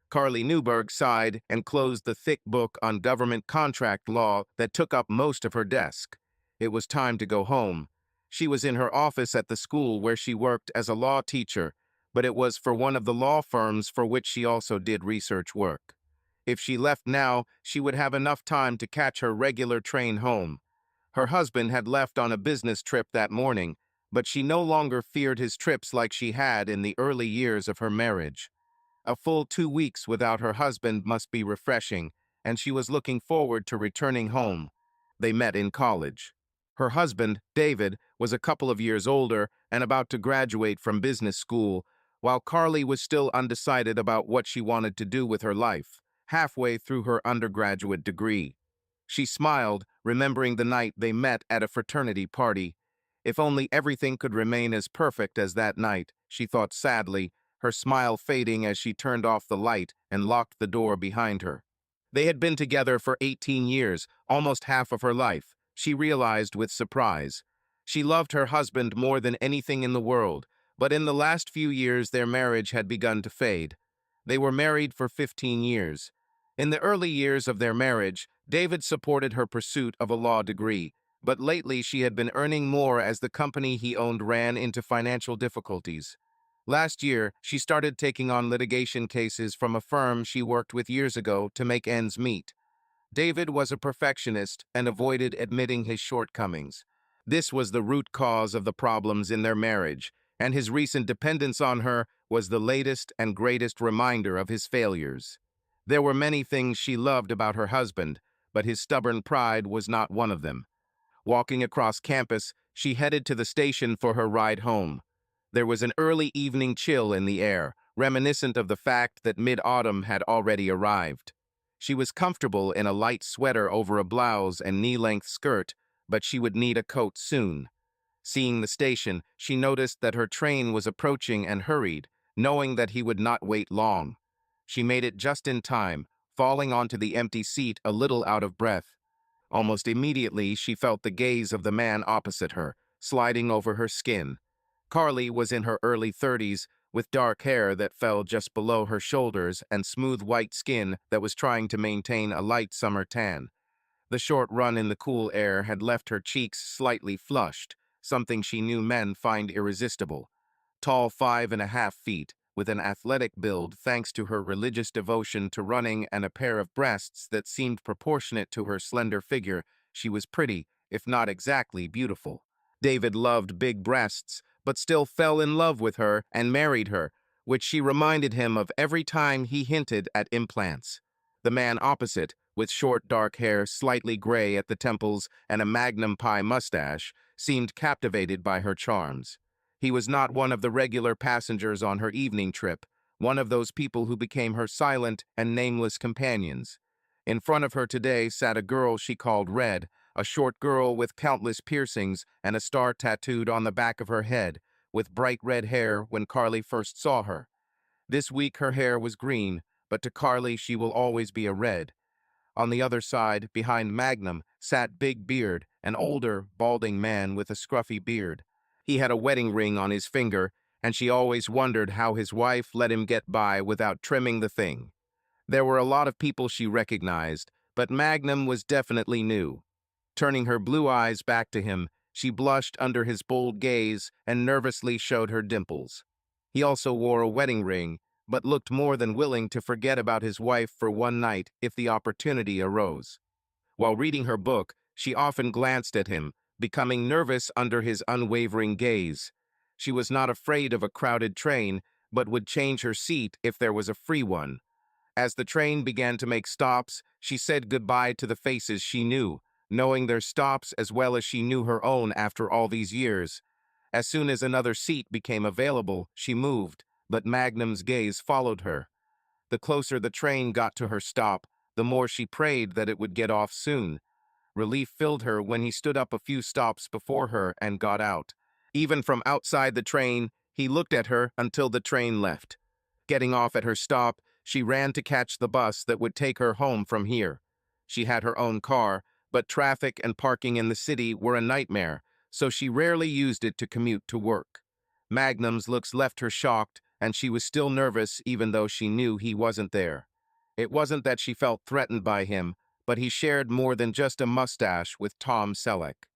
Carly Newberg sighed and closed the thick book on government contract law that took up most of her desk. It was time to go home. She was in her office at the school where she worked as a law teacher, but it was for one of the law firms for which she also did research work. If she left now, she would have enough time to catch her regular train home. Her husband had left on a business trip that morning, but she no longer feared his trips like she had in the early years of her marriage. A full 2 weeks without her husband must be refreshing, and she was looking forward to returning home. They met in college. Her husband, David, was a couple of years older and about to graduate from business school, while Carly was still undecided about what she wanted to do with her life, halfway through her undergraduate degree. She smiled, remembering the night they met at a fraternity party. If only everything could remain as perfect as that night, she thought sadly, her smile fading as she turned off the light and locked the door behind her. They had been together for 18 years, almost half of her life, she realized with surprise. She loved her husband more than anything in the world, but in the last few years their marriage had begun to fade. They were married for 15 years. In the early years of their marriage, David supported her pursuit of a law degree, but lately she had been earning more as the company he owned ran into financial difficulties. Last year, she started taking on litigation cases from a firm she worked with years ago to make ends meet. David was a perfectionist and avoided admitting his shortcomings. This was the root cause of the problems in their marriage, and his recent dependence on her was the latest and greatest reminder of his failures. There were many things she loved about her husband, but his stubborn pride was not one of them. Walking across campus, she headed to the station for her ride home. There was an early evening chill in the air, reminiscent of the fact that mid-autumn had already arrived. She was comfortable in a light sweater over a blouse and knee-length skirt, but she would need a coat soon. Seeing the station, she noticed that her train was approaching and hurried, knowing that he would not wait long. She made it just in time, falling onto the empty seat a little out of breath. Almost immediately, she felt the gaze of the man opposite her, sliding over her skin. Carly was in her early 30s, with dark hair that fell just below her shoulders and smooth white skin that was trying to maintain a light summer tan. The short run in the cool air had left her cheeks slightly flushed, something she knew men find irresistible. Tall 5.5 feet, with an athletic build thanks to her religious devotion to running and a pair of breasts that seemed proportionate to her slender figure, she was pretty, if not exactly beautiful. David loved big breasts, but still fell in love with her and married her, which she reminded him of every time he hinted at implants. The man opposite, with short dark hair slightly gray at the temples and a Magnum pie mustache, seemed captivated by her charms. He was not one of the regular passengers on her evening trip, one of those people who became her silent and nameless companions. In front of her today sat a girl she called Red, a short girl with countless piercings and a star tattooed on the back of her head, with bright red hair when Carly first saw her. This week her hair was green, but to Carly she will always be a Red. On the other side, behind Magnum, sat Big Beard, an older, balding man with a scruffy beard. He had a wedding ring on his finger, and she always wondered how his wife let him get by without trimming the thing. There were a lot of people she recognized, but Magnum was definitely new. Turning her blue eyes back to him, she blushed under his bold gaze and nervously showed her dimples. He also wore a wedding ring, but looked more than willing to forget about his wife for one night if the opportunity arose. While reading her book, she often glanced at him, becoming nervous under his unwavering gaze. She was not afraid of a crowded train, but would change her seat if there was a free one. As the train began to make stops, she said goodbye to the faces she knew, knowing their stops as well as she knew her own after all these years. As soon as another seat became available, she moved, but Magnum's gaze followed her. The closer the train got to her stop, the more she prayed that it would get off soon. Relief filled her when he stood up a few stops before her and got out. Even from outside the train, he looked at her until the train left. Getting off at her stop, she ran to catch the bus that would take her home from here. She had her own car, but traffic and parking in the city were a nightmare, so she rarely used it to commute to work. Magnum's looks left her shocked, and she was still nervous even though she knew he wasn't there. It wasn't that she felt threatened by him, but he shared more than just a mustache with Tom Selleck.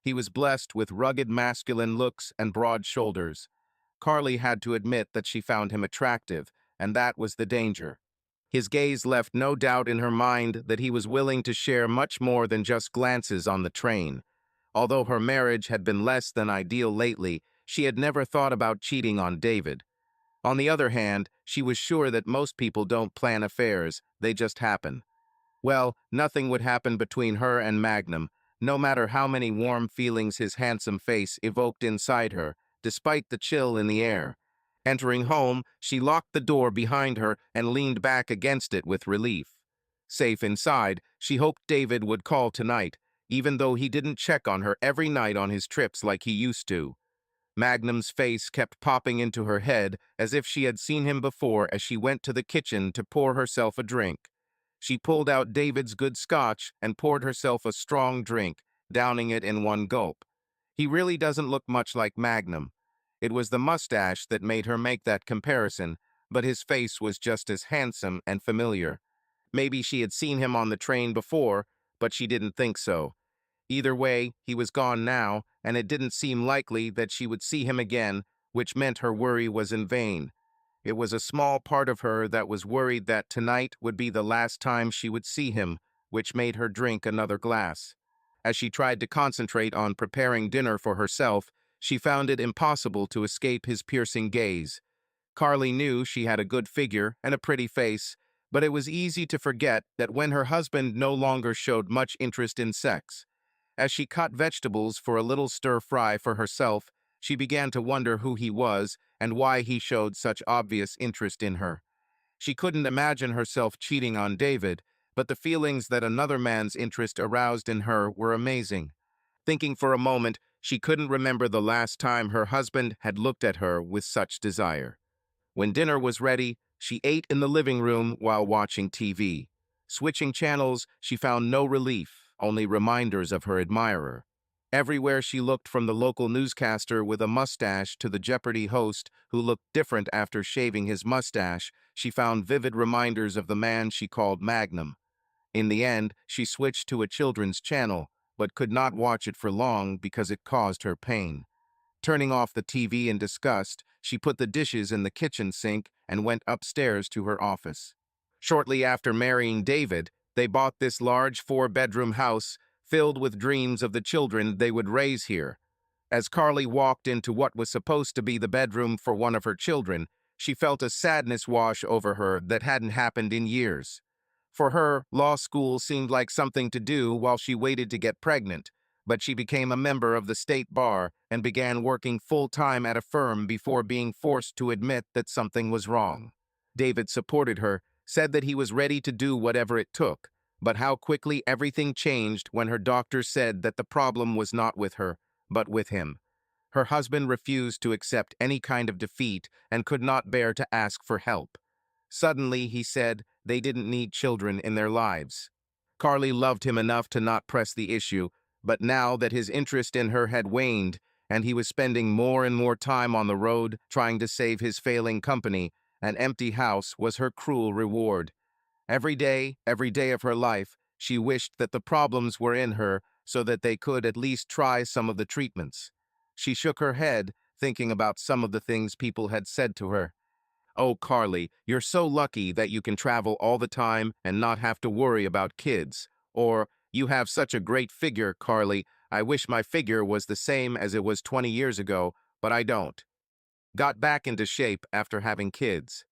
He was blessed with rugged masculine looks and broad shoulders. Carly had to admit that she found him attractive, and that was the danger. His gaze left no doubt in her mind that he was willing to share much more than just glances on the train. Although her marriage had been less than ideal lately, she had never thought about cheating on David. On the other hand, she was sure that most people don't plan affairs, they just happen. Well, nothing would happen between her and Magnum, no matter how many warm feelings his handsome face evoked inside her, despite the chill in the air. Entering home, she locked the door behind her and leaned back against it with relief. Safe inside, she hoped David would call tonight, even though he didn't check on her every night on his trips like he used to. Magnum's face kept popping into her head as if she had seen him before as she went to the kitchen to pour herself a drink. She pulled out David's good scotch and poured herself a strong drink, downing it in one gulp. He really doesn't look much like Magnum. It was the mustache that made her make that comparison, but his face was just as handsome and familiar. Maybe she had seen him on the train before, but she didn't think so. Either way, he was gone now, and it didn't seem likely that she would see him again, which meant her worry was in vain. It was a small part of her that was worried that tonight would be the last time she would see him, which made her drink another glass. As she tried to concentrate on preparing dinner for herself, she found it impossible to escape his piercing gaze. Carly knew she had a good figure and a pretty face, but it was easy to forget that when her husband no longer showed much interest in sex. As she cut vegetables for a little stir-fry for herself, she began to wonder who he was and why he showed such obvious interest in her. She couldn't imagine herself cheating on David, but the feelings that another man's interest aroused in her were amazing. Thinking for a moment, she couldn't remember the last time her husband had looked at her with such desire. When dinner was ready, she ate in the living room while watching TV. Switching channels, she found no relief, only reminders of her admirer. Everywhere she looked, from the local newscaster with a mustache to the Jeopardy host who looked different after shaving his mustache, she found vivid reminders of the man she called Magnum. In the end, she switched to a children's channel, but could not watch it for long because it caused her pain. Turning off the TV in disgust, she put the dishes in the kitchen sink and went upstairs to her office. Shortly after marrying David, they bought this large four-bedroom house filled with dreams of the children they would raise here. As Carly walked into what was supposed to be the bedroom for one of her children, she felt a sadness wash over her that hadn't happened in years. For her, law school seemed like something to do while she waited to get pregnant, but she became a member of the state bar and began working full-time at a firm before being forced to admit that something was wrong. David supported her, said that he was ready to do whatever it took, but how quickly everything changed when her doctor said that the problem was not with her, but with him. Her husband refused to accept any kind of defeat and could not bear to ask for help. Suddenly, he said, they didn't need children in their lives. Carly loved him enough to not press the issue, but now that his interest in her had waned and he was spending more and more time on the road trying to save his failing company, an empty house was her cruel reward. Every day of her life, she wished that the problems were in her so that they could at least try some of the treatments. She shook her head, thinking about some of the things people had said to her. "Oh, Carly, you're so lucky that you can travel all the time and not have to worry about kids." Or, "You have such a great figure, Carly. I wish my figure was the same as it was 20 years ago, but I don't. Got back into shape after having kids."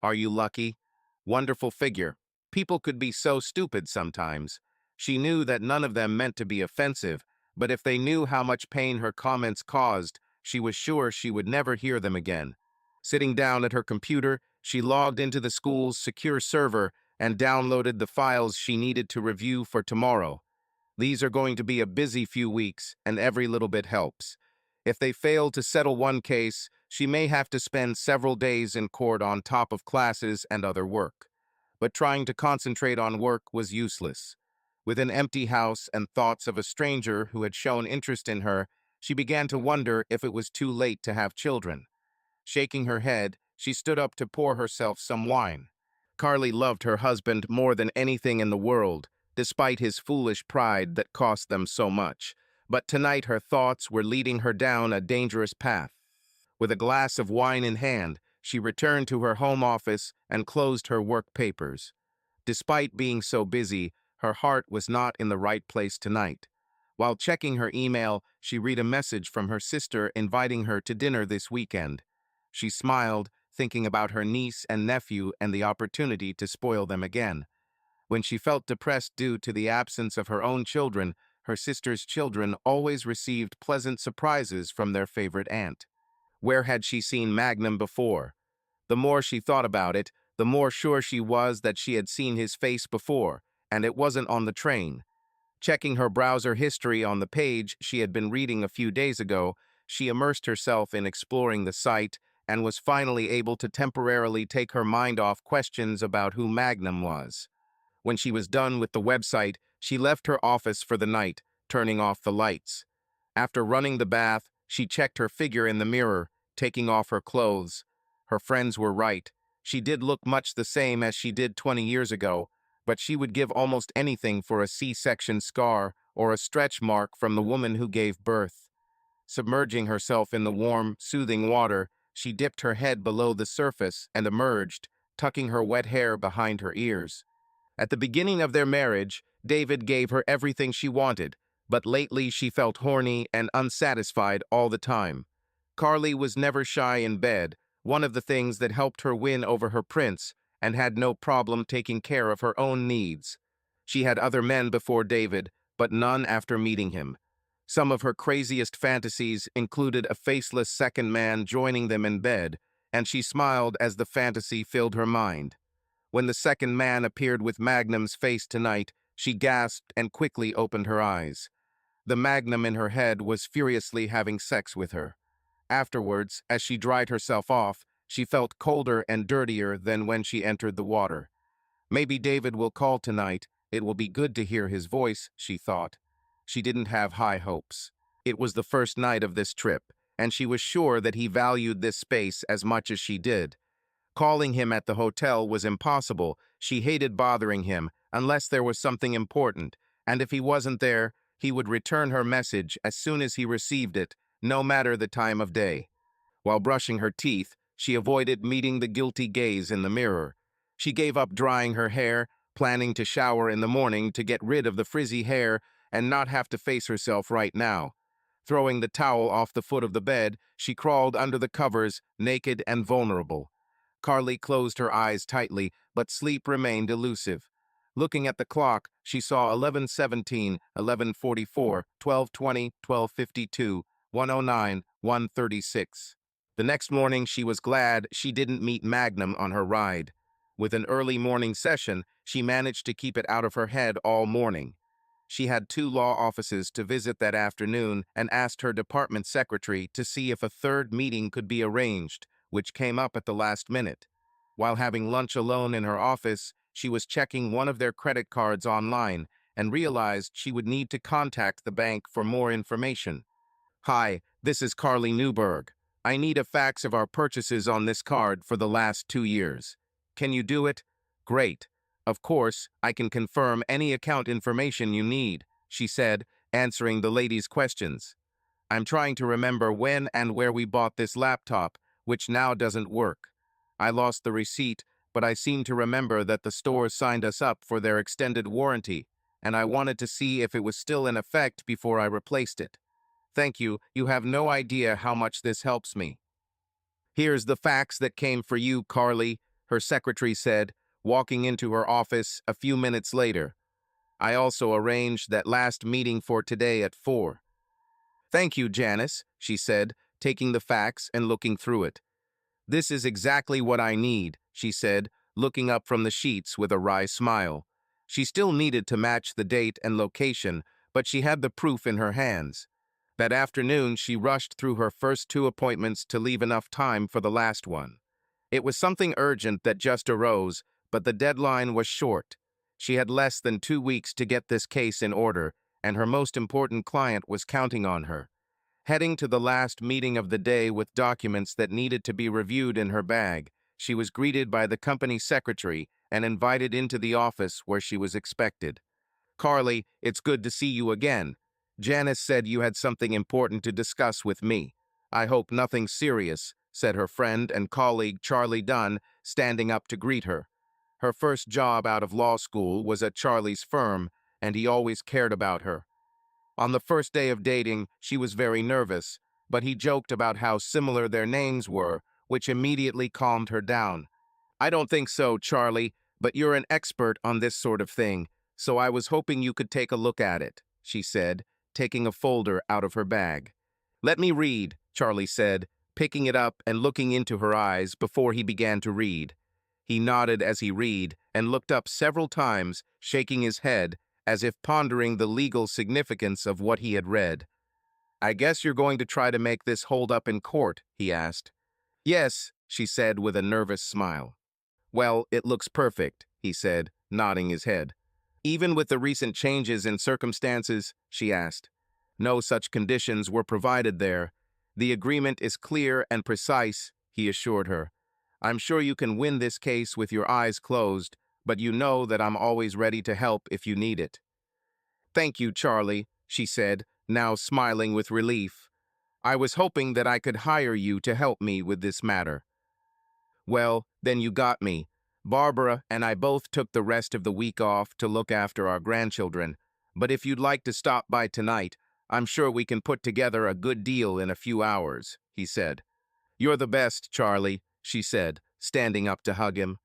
Are you lucky? Wonderful figure. People could be so stupid sometimes. She knew that none of them meant to be offensive, but if they knew how much pain her comments caused, she was sure she would never hear them again. Sitting down at her computer, she logged into the school's secure server and downloaded the files she needed to review for tomorrow. These are going to be a busy few weeks, and every little bit helps. If they fail to settle one case, she may have to spend several days in court on top of classes and other work. But trying to concentrate on work was useless. With an empty house and thoughts of a stranger who had shown interest in her, she began to wonder if it was too late to have children. Shaking her head, She stood up to pour herself some wine. Carly loved her husband more than anything in the world, despite his foolish pride that cost them so much. But tonight her thoughts were leading her down a dangerous path. With a glass of wine in hand, she returned to her home office and closed her work papers. Despite being so busy, her heart was not in the right place tonight. While checking her email, she read a message from her sister inviting her to dinner this weekend. She smiled, thinking about her niece and nephew and the opportunity to spoil them again. When she felt depressed due to the absence of her own children, her sister's children always received pleasant surprises from their favorite aunt. Where had she seen Magnum before? The more she thought about it, the more sure she was that she had seen his face before, and it wasn't on the train. Checking her browser history on the page she had been reading a few days ago, she immersed herself in exploring the site and was finally able to temporarily take her mind off questions about who Magnum was. When she was done with the website, she left her office for the night, turning off the lights. After running the bath, she checked her figure in the mirror, taking off her clothes. Her friends were right. She did look much the same as she did 20 years ago, but she would give almost anything for a C-section scar or a stretch mark from the woman who gave birth. Submerging herself in the warm, soothing water, she dipped her head below the surface and emerged, tucking her wet hair behind her ears. At the beginning of their marriage, David gave her everything she wanted, but lately she felt horny and unsatisfied all the time. Carly was never shy in bed, one of the things that helped her win over her prince, and had no problem taking care of her own needs. She had other men before David, but none after meeting him. Some of her craziest fantasies included a faceless second man joining them in bed, and she smiled as the fantasy filled her mind. When the second man appeared with Magnum's face tonight, she gasped and quickly opened her eyes. The Magnum in her head was furiously having sex with her. Afterwards, as she dried herself off, she felt colder and dirtier than when she entered the water. Maybe David will call tonight. It will be good to hear his voice, she thought. She didn't have high hopes. It was the first night of this trip, and she was sure that he valued this space as much as she did. Calling him at the hotel was impossible. She hated bothering him unless there was something important, and if he wasn't there, he would return her message as soon as he received it, no matter the time of day. While brushing her teeth, she avoided meeting the guilty gaze in the mirror. She gave up drying her hair, planning to shower in the morning to get rid of the frizzy hair and not have to face herself right now. Throwing the towel off the foot of the bed, she crawled under the covers, naked and vulnerable. Carly closed her eyes tightly, but sleep remained elusive. Looking at the clock, she saw 11:17, 11:44, 12:20, 12:52, 1:09, 1:36. The next morning, she was glad she didn't meet Magnum on her ride. With an early morning session, she managed to keep it out of her head all morning. She had 2 law offices to visit that afternoon and asked her department secretary to see if a third meeting could be arranged, which came up at the last minute. While having lunch alone in her office, she was checking one of their credit cards online and realized she would need to contact the bank for more information. Hi, this is Carly Newberg. I need a fax of our purchases on this card for the last 2 years. Can you do it? Great. Of course, I can confirm any account information you need, she said, answering the lady's questions. I'm trying to remember when and where we bought this laptop, which now doesn't work. I lost the receipt, but I seem to remember that the store signed us up for their extended warranty, and I wanted to see if it was still in effect before I replaced it. Thank you. You have no idea how much this helps me. Here's the fax that came for you, Carly, her secretary said, walking into her office a few minutes later. I also arranged that last meeting for today at 4. Thank you, Janice, she said, taking the fax and looking through it. This is exactly what I need, she said, looking up from the sheets with a wry smile. She still needed to match the date and location, but she had the proof in her hands. That afternoon, she rushed through her first 2 appointments to leave enough time for the last one. It was something urgent that just arose, but the deadline was short. She had less than 2 weeks to get this case in order, and her most important client was counting on her. Heading to the last meeting of the day with documents that needed to be reviewed in her bag, she was greeted by the company secretary and invited into the office where she was expected. "Carly, it's good to see you again. Janice said you had something important to discuss with me. I hope nothing serious," said her friend and colleague Charlie Dunn, standing up to greet her. Her first job out of law school was at Charlie's firm, and he always cared about her. On the first day of dating, she was very nervous, but he joked about how similar their names were, which immediately calmed her down. "I don't think so, Charlie, but you're an expert on this sort of thing, so I was hoping you could take a look at it," she said, taking a folder out of her bag. "Let me read," Charlie said, picking it up and looking into her eyes before he began to read. He nodded as he read and looked up several times, shaking his head, as if pondering the legal significance of what he had read. "I guess you're going to try to make this hold up in court," he asked. "Yes," she said with a nervous smile. "Well, it looks perfect," he said, nodding his head. "Even with the recent changes in circumstances?" she asked. "No such conditions were provided there. The agreement is clear and precise," he assured her. "I'm sure you can win this case with your eyes closed, but you know that I'm always ready to help if you need it." "Thank you, Charlie," she said, now smiling with relief. "I was hoping that I could hire you to help me with this matter." "Well, then you got me. Barbara and I both took the rest of the week off to look after our grandchildren, but if you'd like to stop by tonight, I'm sure we can put together a good deal in a few hours," he said. "You're the best, Charlie," she said, standing up to hug him.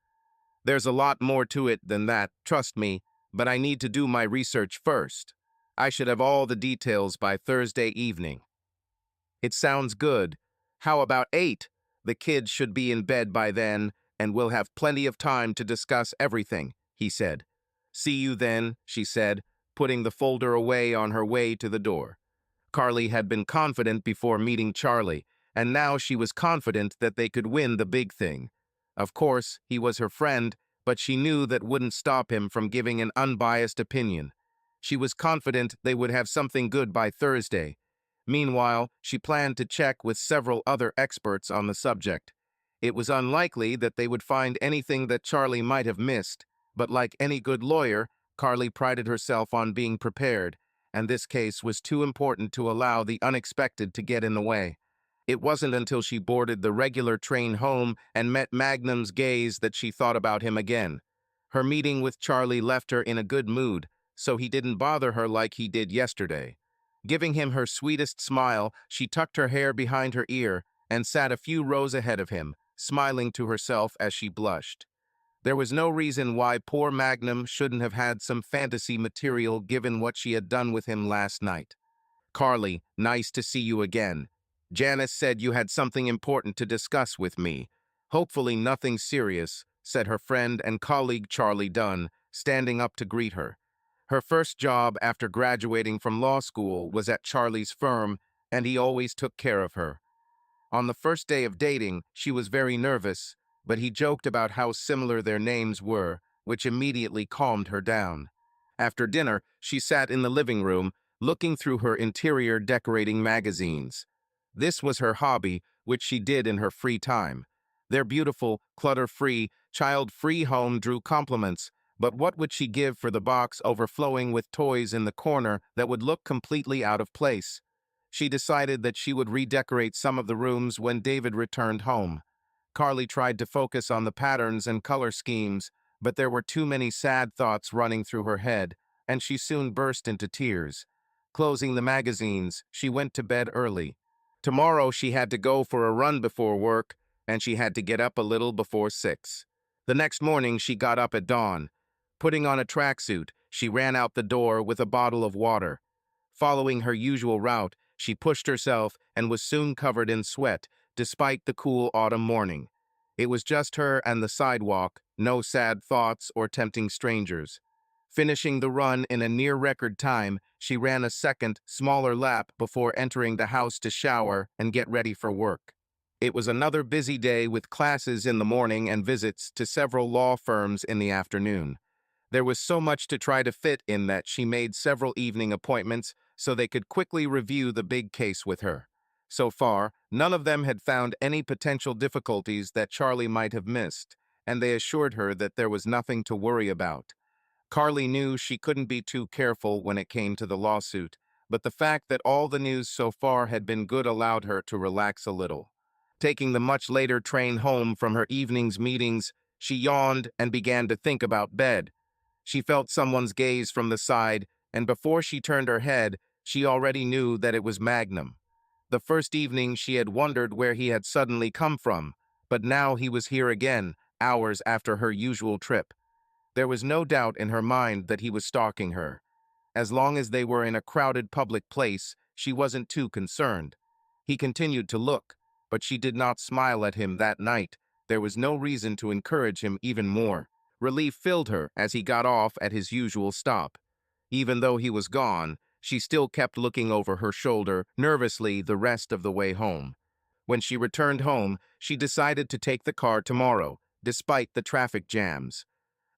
"There's a lot more to it than that, trust me, but I need to do my research first. I should have all the details by Thursday evening." "It sounds good. How about 8? The kids should be in bed by then, and we'll have plenty of time to discuss everything," he said. "See you then," she said, putting the folder away on her way to the door. Carly had been confident before meeting Charlie, and now she was confident that they could win the big thing. Of course, he was her friend, but she knew that wouldn't stop him from giving an unbiased opinion. She was confident they would have something good by Thursday. Meanwhile, she planned to check with several other experts on the subject. It was unlikely that they would find anything that Charlie might have missed, but like any good lawyer, Carly prided herself on being prepared, and this case was too important to allow the unexpected to get in the way. It wasn't until she boarded the regular train home and met Magnum's gaze that she thought about him again. Her meeting with Charlie left her in a good mood, so he didn't bother her like he did yesterday. Giving him her sweetest smile, she tucked her hair behind her ear and sat a few rows ahead of him, smiling to herself as she blushed. There was no reason why poor Magnum shouldn't have had some fantasy material given what she had done with him last night. "Carly, nice to see you again. Janice said you had something important to discuss with me. Hopefully nothing serious," said her friend and colleague Charlie Dunn, standing up to greet her. Her first job after graduating from law school was at Charlie's firm, and he always took care of her. On the first day of dating, she was very nervous, but he joked about how similar their names were, which immediately calmed her down. After dinner, she sat in the living room, looking through her interior decorating magazines. This was her hobby, which she did in her free time. Their beautiful, clutter-free, child-free home drew compliments, but what would she give for the box overflowing with toys in the corner that would look completely out of place? She decided that she would redecorate some of the rooms when David returned home. Carly tried to focus on the patterns and color schemes, but there were too many sad thoughts running through her head, and she soon burst into tears. Closing the magazines, she went to bed early. Tomorrow she had to go for a run before work, and she had to get up a little before 6. The next morning she got up at dawn. Putting on a tracksuit, she ran out the door with a bottle of water. Following her usual route, she pushed herself and was soon covered in sweat, despite the cool autumn morning. It was just her and the sidewalk, no sad thoughts or tempting strangers. Finishing the run in a near-record time, she ran a second, smaller lap before entering the house to shower and get ready for work. It was another busy day with classes in the morning and visits to several law firms in the afternoon. There was so much to try to fit in that she made several evening appointments so they could quickly review the big case with her. So far, none of them had found any potential difficulties that Charlie might have missed, and they assured her that there was nothing to worry about. Carly knew she couldn't be too careful when it came to the lawsuit, but the fact that all the news so far had been good allowed her to relax a little. Taking the much later train home from her evening's meetings, she yawned and began to think about bed. She felt someone's gaze from the side, and before she turned her head, she already knew that it was Magnum. The first evening she had wondered where he had suddenly come from, but now he was here again, hours after her usual trip. There was no doubt in her mind that he was stalking her. As long as they were in a crowded public place, she wasn't too concerned. He continued to look, but she did not smile at him that night. There was no reason to encourage him even more. Relief filled her as he got off at his usual stop. Even though he was gone, she still kept looking over her shoulder nervously the rest of the way home. When she returned home, she decided to take the car tomorrow, despite the traffic jams.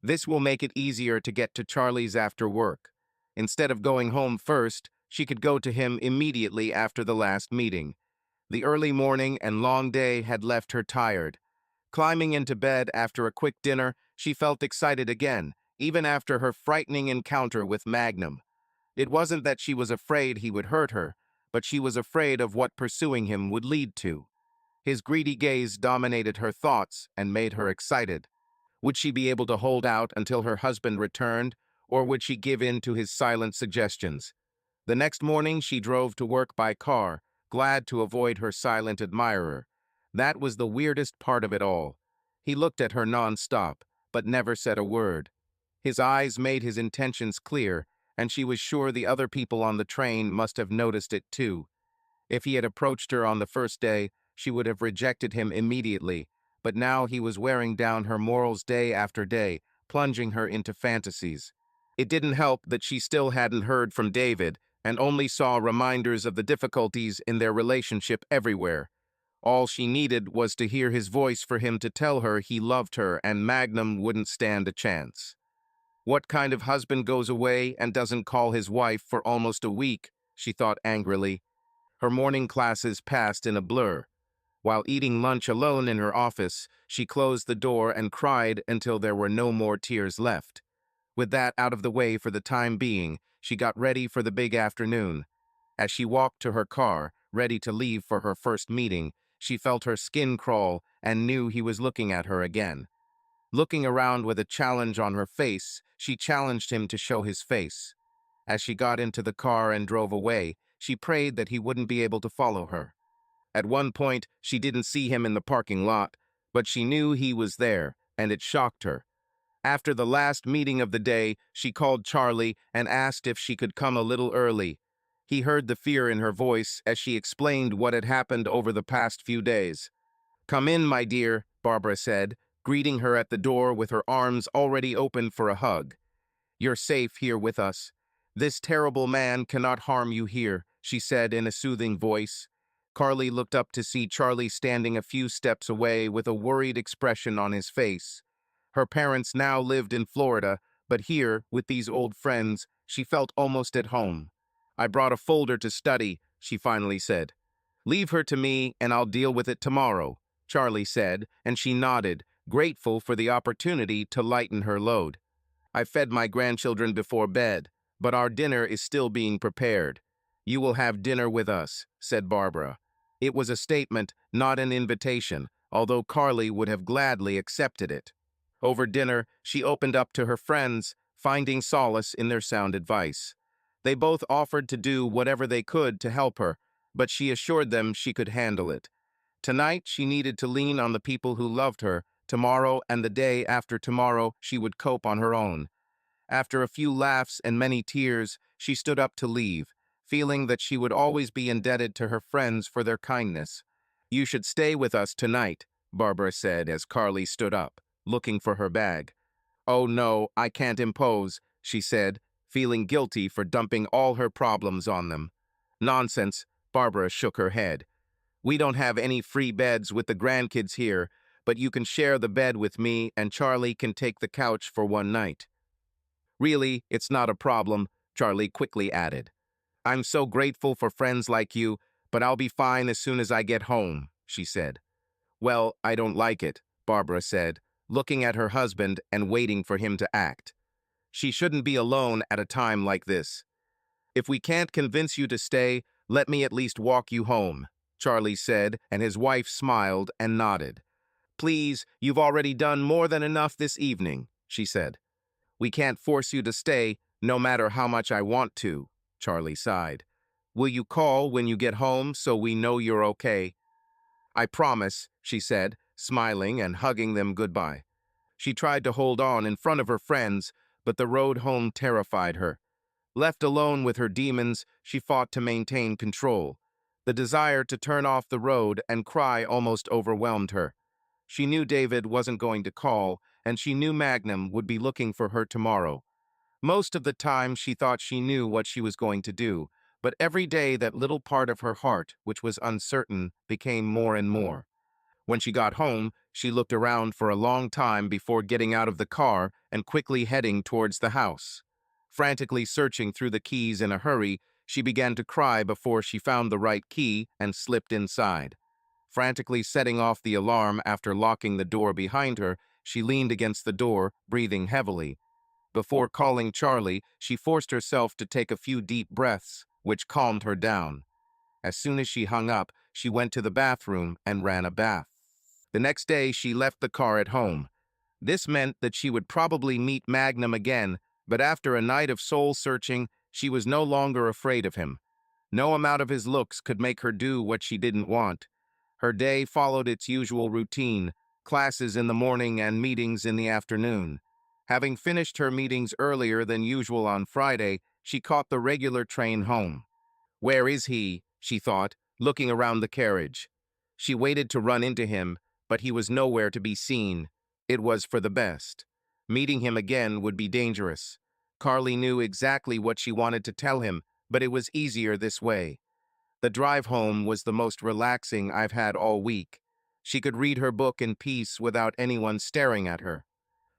This will make it easier to get to Charlie's after work. Instead of going home first, she could go to him immediately after the last meeting. The early morning and long day had left her tired. Climbing into bed after a quick dinner, she felt excited again, even after her frightening encounter with Magnum. It wasn't that she was afraid he would hurt her, but she was afraid of what pursuing him would lead to. His greedy gaze dominated her thoughts and made her excited. Would she be able to hold out until her husband returned, or would she give in to his silent suggestions? The next morning she drove to work by car, glad to avoid her silent admirer. That was the weirdest part of it all. He looked at her non-stop, but never said a word. His eyes made his intentions clear, and she was sure the other people on the train must have noticed it too. If he had approached her on the first day, she would have rejected him immediately, but now he was wearing down her morals day after day, plunging her into fantasies. It didn't help that she still hadn't heard from David, and only saw reminders of the difficulties in their relationship everywhere. All she needed was to hear his voice for him to tell her he loved her, and Magnum wouldn't stand a chance. What kind of husband goes away and doesn't call his wife for almost a week? She thought angrily. Her morning classes passed in a blur. While eating lunch alone in her office, she closed the door and cried until there were no more tears left. With that out of the way for the time being, she got ready for the big afternoon. As she walked to her car, ready to leave for her first meeting, she felt her skin crawl and knew he was looking at her again. Looking around with a challenge on her face, she challenged him to show his face. As she got into the car and drove away, she prayed that he wouldn't be able to follow her. At one point, she didn't see him in the parking lot, but she knew he was there, and it shocked her. After the last meeting of the day, she called Charlie and asked if she could come a little early. He heard the fear in her voice as she explained what had happened over the past few days. "Come in, my dear," Barbara said, greeting her at the door with her arms already open for a hug. "You're safe here with us. This terrible man cannot harm you here," she said in a soothing voice. Carly looked up to see Charlie standing a few steps away with a worried expression on his face. Her parents now lived in Florida, but here, with these old friends, she felt almost at home. "I brought a folder to study," she finally said. "Leave her to me, and I'll deal with it tomorrow," Charlie said, and she nodded, grateful for the opportunity to lighten her load. "I fed my grandchildren before bed, but our dinner is still being prepared. You will have dinner with us," said Barbara. It was a statement, not an invitation, although Carly would have gladly accepted it. Over dinner, she opened up to her friends, finding solace in their sound advice. They both offered to do whatever they could to help her, but she assured them she could handle it. Tonight, she needed to lean on the people who loved her. Tomorrow and the day after tomorrow, she would cope on her own. After a few laughs and many tears, she stood up to leave, feeling that she would always be indebted to her friends for their kindness. "You should stay with us tonight," Barbara said as Carly stood up, looking for her bag. "Oh no, I can't impose," she said, feeling guilty for dumping all her problems on them. "Nonsense," Barbara shook her head. "We don't have any free beds with the grandkids here, but you can share the bed with me and Charlie can take the couch for one night." "Really, it's not a problem," Charlie quickly added. "I'm so grateful for friends like you, "But I'll be fine as soon as I get home," she said. "Well, I don't like it," Barbara said, looking at her husband and waiting for him to act. She shouldn't be alone at a time like this. "If we can't convince you to stay, let me at least walk you home," Charlie said, and his wife smiled and nodded. "Please, you've already done more than enough this evening," she said. "We can't force you to stay, no matter how much I want to," Charlie sighed. "Will you call when you get home so we know you're okay?" "I promise," she said, smiling and hugging them goodbye. She tried to hold on in front of her friends, but the road home terrified her. Left alone with her demons, she fought to maintain control. The desire to turn off the road and cry almost overwhelmed her. She knew David wasn't going to call, and she knew Magnum would be looking for her tomorrow. Most of the time, she thought she knew what she was going to do, but every day that little part of her heart, which was uncertain, became more and more. When she got home, she looked around for a long time before getting out of the car and quickly heading towards the house. Frantically searching through the keys in a hurry, she began to cry before she found the right key and slipped inside. Frantically setting off the alarm after locking the door behind her, she leaned against the door, breathing heavily. Before calling Charlie, she forced herself to take a few deep breaths, which calmed her down. As soon as she hung up, she went to the bathroom and ran a bath. The next day, she left the car at home. This meant that she would probably meet Magnum again, but after a night of soul-searching, she was no longer afraid of him. No amount of his looks could make her do what she didn't want. Her day followed its usual routine, classes in the morning and meetings in the afternoon. Having finished her meetings earlier than usual on Friday, she caught the regular train home. "Where is he?" she thought, looking around the carriage. She waited to run into him, but he was nowhere to be seen. It was for the best. Meeting him again would be dangerous. Carly knew exactly what she wanted to tell him, but it was easier this way. The drive home was the most relaxing I've had all week. She could read her book in peace without anyone staring at her.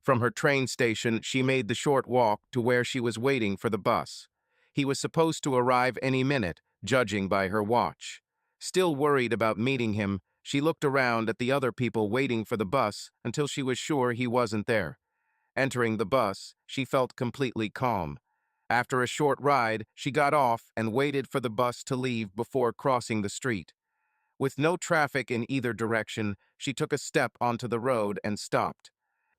From her train station, she made the short walk to where she was waiting for the bus. He was supposed to arrive any minute, judging by her watch. Still worried about meeting him, she looked around at the other people waiting for the bus until she was sure he wasn't there. Entering the bus, she felt completely calm. After a short ride, she got off and waited for the bus to leave before crossing the street. With no traffic in either direction, she took a step onto the road and stopped.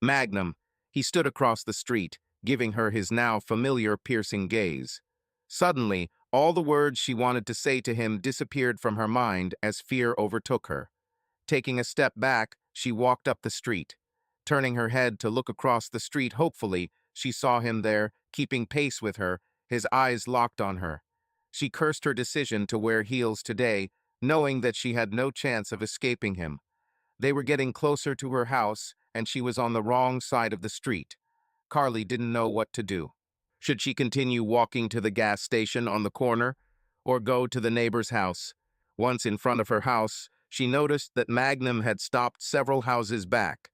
Magnum. He stood across the street, giving her his now familiar piercing gaze. Suddenly, all the words she wanted to say to him disappeared from her mind as fear overtook her. Taking a step back, she walked up the street. Turning her head to look across the street hopefully, she saw him there, keeping pace with her, his eyes locked on her. She cursed her decision to wear heels today, knowing that she had no chance of escaping him. They were getting closer to her house, and she was on the wrong side of the street. Carly didn't know what to do. Should she continue walking to the gas station on the corner, or go to the neighbor's house? Once in front of her house, she noticed that Magnum had stopped several houses back.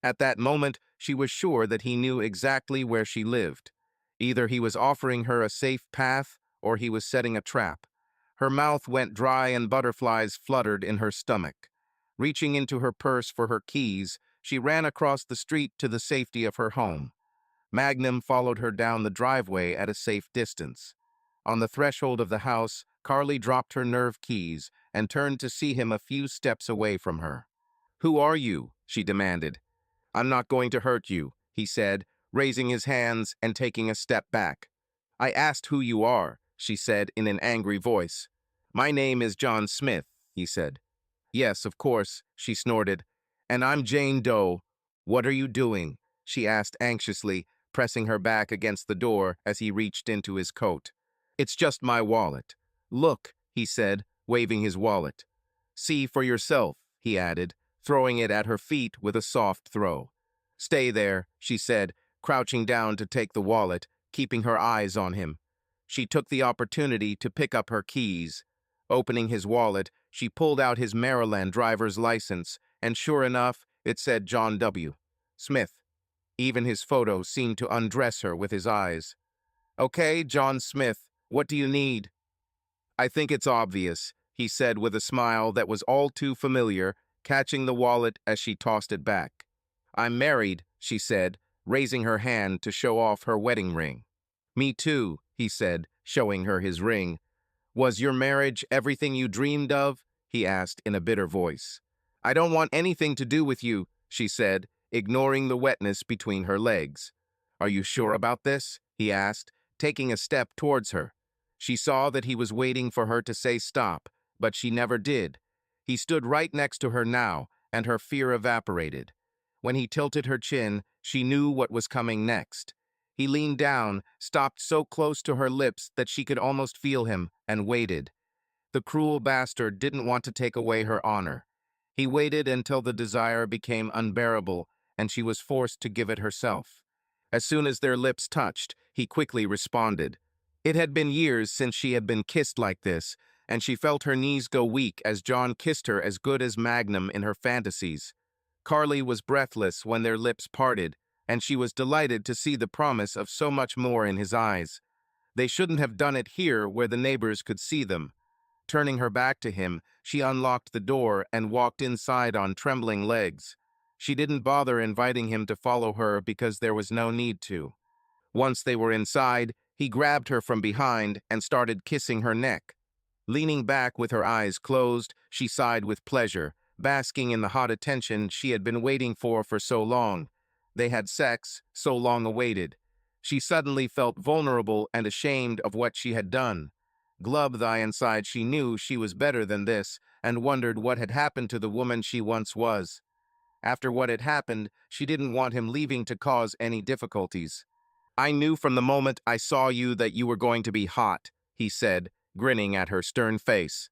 At that moment, she was sure that he knew exactly where she lived. Either he was offering her a safe path, or he was setting a trap. Her mouth went dry and butterflies fluttered in her stomach. Reaching into her purse for her keys, she ran across the street to the safety of her home. Magnum followed her down the driveway at a safe distance. On the threshold of the house, Carly dropped her nerve keys and turned to see him a few steps away from her. "Who are you?" she demanded. "I'm not going to hurt you," he said, raising his hands and taking a step back. "I asked who you are," she said in an angry voice. "My name is John Smith," he said. "Yes, of course," she snorted. "And I'm Jane Doe. What are you doing?" she asked anxiously, pressing her back against the door as he reached into his coat. "It's just my wallet." "Look," he said, waving his wallet. "See for yourself," he added, throwing it at her feet with a soft throw. "Stay there," she said, crouching down to take the wallet, keeping her eyes on him. She took the opportunity to pick up her keys. Opening his wallet, she pulled out his Maryland driver's license, and sure enough, it said John W. Smith. Even his photo seemed to undress her with his eyes. "Okay, John Smith, what do you need?" "I think it's obvious. he said with a smile that was all too familiar, catching the wallet as she tossed it back. I'm married, she said, raising her hand to show off her wedding ring. Me too, he said, showing her his ring. Was your marriage everything you dreamed of? He asked in a bitter voice. I don't want anything to do with you, she said, ignoring the wetness between her legs. Are you sure about this? He asked, taking a step towards her. She saw that he was waiting for her to say stop, but she never did. He stood right next to her now, and her fear evaporated. When he tilted her chin, she knew what was coming next. He leaned down, stopped so close to her lips that she could almost feel him, and waited. The cruel bastard didn't want to take away her honor. He waited until the desire became unbearable, and she was forced to give it herself. As soon as their lips touched, he quickly responded. It had been years since she had been kissed like this, and she felt her knees go weak as John kissed her as good as Magnum in her fantasies. Carly was breathless when their lips parted, and she was delighted to see the promise of so much more in his eyes. They shouldn't have done it here where the neighbors could see them. Turning her back to him, she unlocked the door and walked inside on trembling legs. She didn't bother inviting him to follow her because there was no need to. Once they were inside, he grabbed her from behind and started kissing her neck. Leaning back with her eyes closed, she sighed with pleasure, basking in the hot attention she had been waiting for so long. They had sex, so long awaited. She suddenly felt vulnerable and ashamed of what she had done. Glove-thigh inside, she knew she was better than this and wondered what had happened to the woman she once was. After what had happened, she didn't want him leaving to cause any difficulties. I knew from the moment I saw you that you were going to be hot, he said, grinning at her stern face.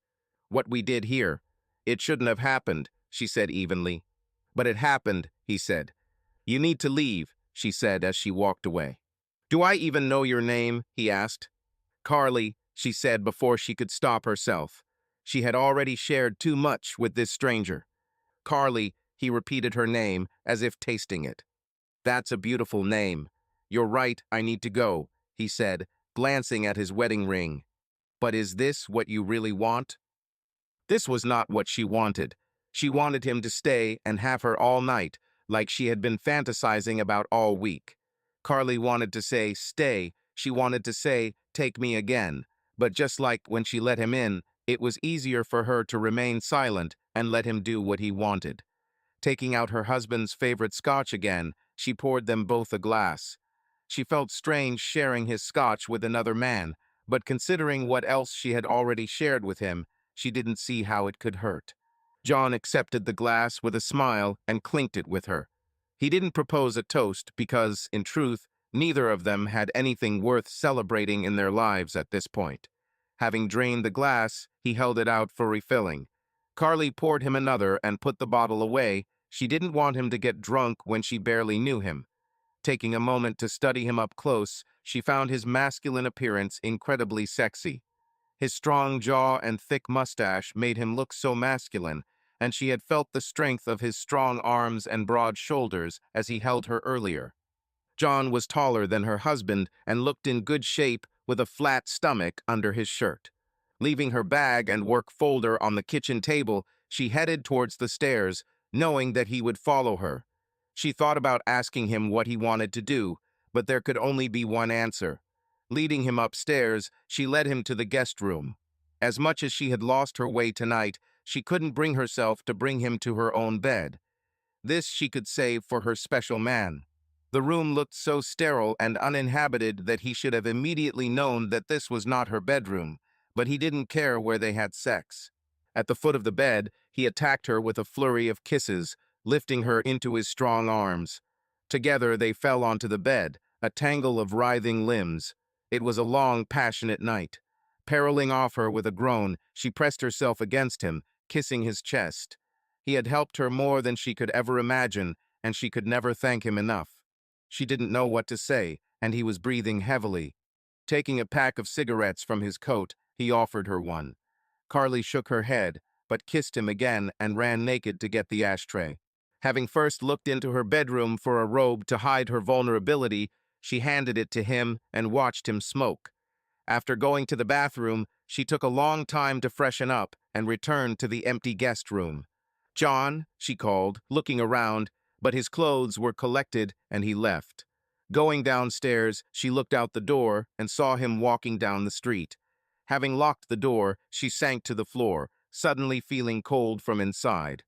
What we did here, it shouldn't have happened, she said evenly. But it happened, he said. You need to leave, she said as she walked away. Do I even know your name? He asked. Carly, she said before she could stop herself. She had already shared too much with this stranger. Carly, he repeated her name as if tasting it. That's a beautiful name. You're right, I need to go, he said, glancing at his wedding ring. But is this what you really want? This was not what she wanted. She wanted him to stay and have her all night, like she had been fantasizing about all week. Carly wanted to say, stay. She wanted to say, take me again. But just like when she let him in, it was easier for her to remain silent and let him do what he wanted. Taking out her husband's favorite scotch again, she poured them both a glass. She felt strange sharing his scotch with another man, but considering what else she had already shared with him, she didn't see how it could hurt. John accepted the glass with a smile and clinked it with her. He didn't propose a toast because, in truth, neither of them had anything worth celebrating in their lives at this point. Having drained the glass, he held it out for refilling. Carly poured him another and put the bottle away. She didn't want him to get drunk when she barely knew him. Taking a moment to study him up close, she found his masculine appearance incredibly sexy. His strong jaw and thick mustache made him look so masculine, and she had felt the strength of his strong arms and broad shoulders as he held her earlier. John was taller than her husband and looked in good shape with a flat stomach under his shirt. Leaving her bag and work folder on the kitchen table, she headed towards the stairs, knowing that he would follow her. She thought about asking him what he wanted to do, but there could only be one answer. Leading him upstairs, she led him to the guest room. As much as she had lost her way tonight, she couldn't bring herself to bring him to her own bed. This she could save for her special man. The room looked so sterile and uninhabited that he should have immediately known that this was not her bedroom, but he didn't care where they had sex. At the foot of the bed, he attacked her with a flurry of kisses, lifting her into his strong arms. Together they fell onto the bed, a tangle of writhing limbs. It was a long, passionate night. Paroling off her with a groan, she pressed herself against him, kissing his chest. He had helped her more than she could ever imagine, and she could never thank him enough. She didn't know what to say, and he was breathing heavily. Taking a pack of cigarettes from his coat, he offered her one. Carly shook her head, but kissed him again and ran naked to get the ashtray. Having first looked into her bedroom for a robe to hide her vulnerability, she handed it to him and watched him smoke. After going to the bathroom, She took a long time to freshen up and returned to the empty guest room. "John," she called, looking around, but his clothes were collected and he left. Going downstairs, she looked out the door and saw him walking down the street. Having locked the door, she sank to the floor, suddenly feeling cold from inside.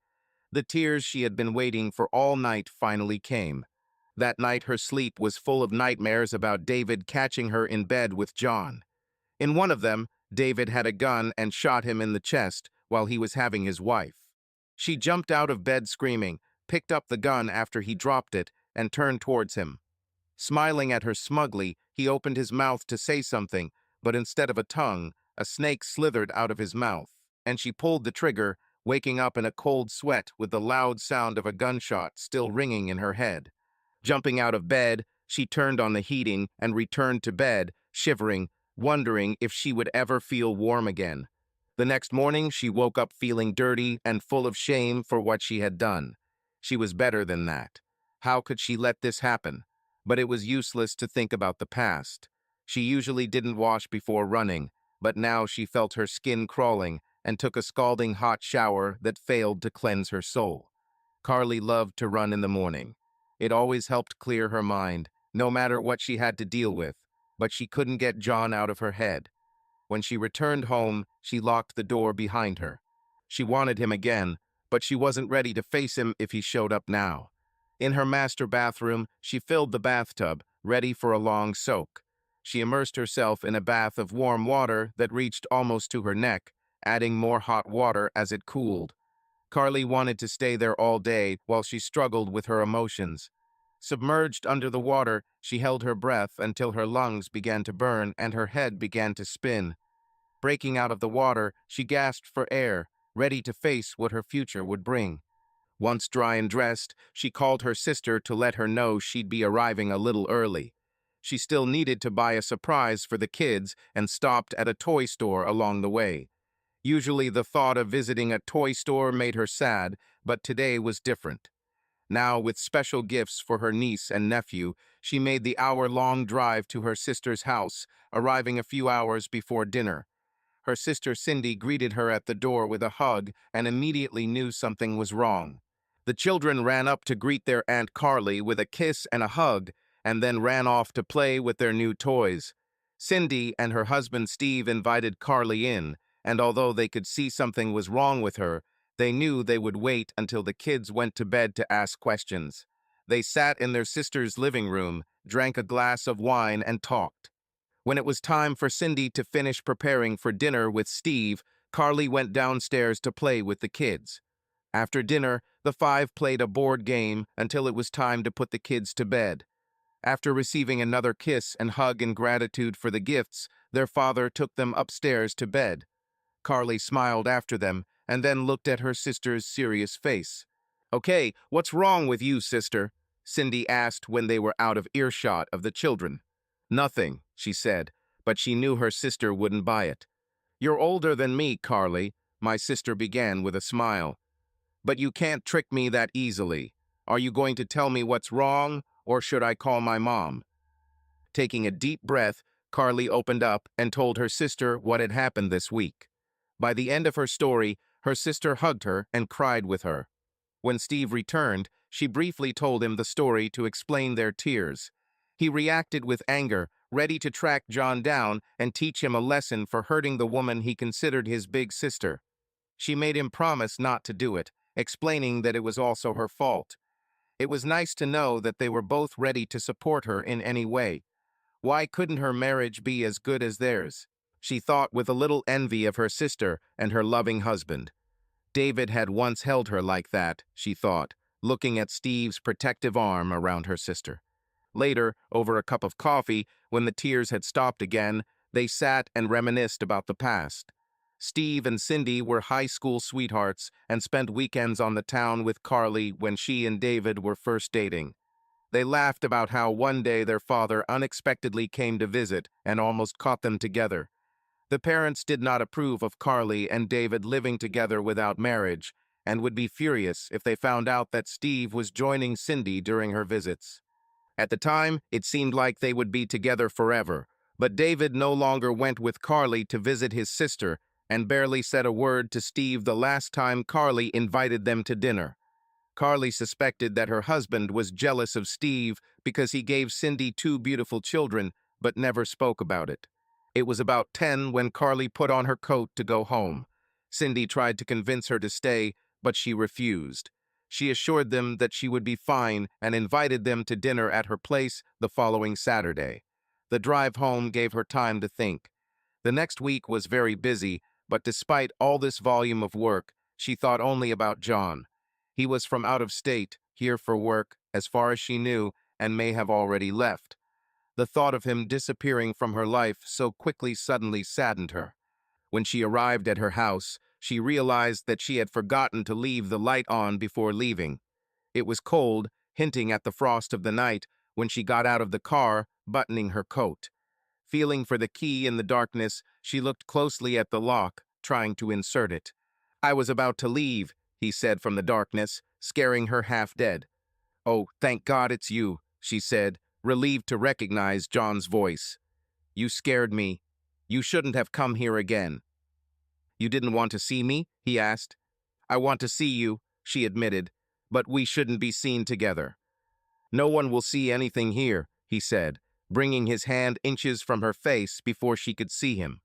The tears she had been waiting for all night finally came. That night her sleep was full of nightmares about David catching her in bed with John. In one of them, David had a gun and shot him in the chest while he was having his wife. She jumped out of bed screaming, picked up the gun after he dropped it, and turned towards him. Smiling at her smugly, he opened his mouth to say something, but instead of a tongue, a snake slithered out of his mouth, and she pulled the trigger, waking up in a cold sweat with the loud sound of a gunshot still ringing in her head. Jumping out of bed, she turned on the heating and returned to bed, shivering, wondering if she would ever feel warm again. The next morning, she woke up feeling dirty and full of shame for what she had done. She was better than that. How could she let this happen? But it was useless to think about the past. She usually didn't wash before running, but now she felt her skin crawling and took a scalding hot shower that failed to cleanse her soul. Carly loved to run in the morning. It always helped clear her mind, no matter what she had to deal with, but she couldn't get John out of her head. When she returned home, she locked the door behind her. She wanted him again, but she wasn't ready to face him if he showed up now. In her master bathroom, she filled the bathtub, ready for a long soak. She immersed herself in a bath of warm water that reached almost to her neck, adding more hot water as it cooled. Carly wanted to stay there all day while she struggled with her emotions. Submerged under the water, she held her breath until her lungs began to burn and her head began to spin. Breaking out of the water, she gasped for air, ready to face what her future would bring. Once dry and dressed, she called her sister to let her know she'd be arriving a little early. She still needed to buy a surprise for the kids and stopped at a toy store along the way. Usually the thought of visiting a toy store made her sad, but today was different. Now, with special gifts for her niece and nephew, she made the hour-long drive to her sister's house, arriving a few hours before dinner. Her sister Cindy greeted her at the door with a hug and immediately knew something was wrong. The children ran up to greet their Aunt Carly with a kiss and a hug, and then ran off to play with their new toys. Cindy and her husband Steve invited Carly in, and although they could see something was wrong with her, they knew they would wait until the kids went to bed to ask questions. They sat in their sister's living room, drank a glass of wine, and talked. When it was time for Cindy to finish preparing for dinner with Steve, Carly went downstairs to play with the kids. After dinner, the five played a board game until it was time to put the kids to bed. After receiving another kiss and hug in gratitude for the gifts, their father took them upstairs to bed. Carly smiled after them and then looked at her sister's serious face. "Okay, what's wrong with you, sister?" Cindy asked when they were out of earshot of the children. "Nothing," she said, but she knew her sister wouldn't buy it. "You're older than me, Carly," my sister began with a smile. "But you can't trick me that easily. Are you going to tell me what's wrong, or should I call my mom?" Taking a deep breath, Carly opened up and told her sister what had happened this week. By the end of her story, her sister hugged her and cried with her. When Steve returned, she briefly told him the story to explain their tears. He reacted with anger, ready to track John down and teach him a lesson for hurting the woman he considered his big sister. She made him promise not to do it, explaining that it was also her fault. It was nice to know that they were both ready to support her in any way. Why couldn't her marriage be as good as theirs? She thought with a little envy of her sister and her loving husband. David had once held her like that, she thought, looking at Steve's protective arm around her sister. Later, over a cup of coffee, when the tears had stopped again, they sat and reminisced about the past. Steve and Cindy were high school sweethearts and spent weekends on the town with Carly when she and David were first dating. They laughed about how one day their father unexpectedly came to visit and almost caught them together. The parents did not approve of Carly and David living together without marriage and would be furious if they found out that Steve was joining Cindy during her visits. At the time, it seemed like they would be together forever, But David no longer went with Carly to visit his sister and barely said a word to Steve the last time Carly invited them to dinner. Carly suspected that her husband was jealous of Steve because he gave Cindy two beautiful children, but never spoke about it. It was about 10 when Carly put on her coat to go home. Cindy tried to convince her to stay, but she refused. She assured them that she would be fine and invited them to dinner at her place the following Saturday. The drive home gave her time to think. The next week was very busy, but despite all this volume of work, she thought only about John. He was from out of state, here for work, as far as she knew, and may have already left. The thought of him disappearing from her life so quickly suddenly saddened her. When she arrived at her house, she realized that she had forgotten to leave the light on before leaving. It was cold, hinting at the frost of the night, when she got out of the car, buttoning her coat. Feeling for the key in the darkness, she looked closely at the lock, trying to insert it. "I was about to leave," he said from the darkness, scaring her half dead. "Oh, thank God it's you," she said, relieved to recognize John's voice. "You scared me. You shouldn't have come here again." "You didn't want to see me?" he asked. "I want to see you," she admitted, "but we shouldn't be seen together." "No one will see anything here," he said, bringing his hand inches from her face before she could see him.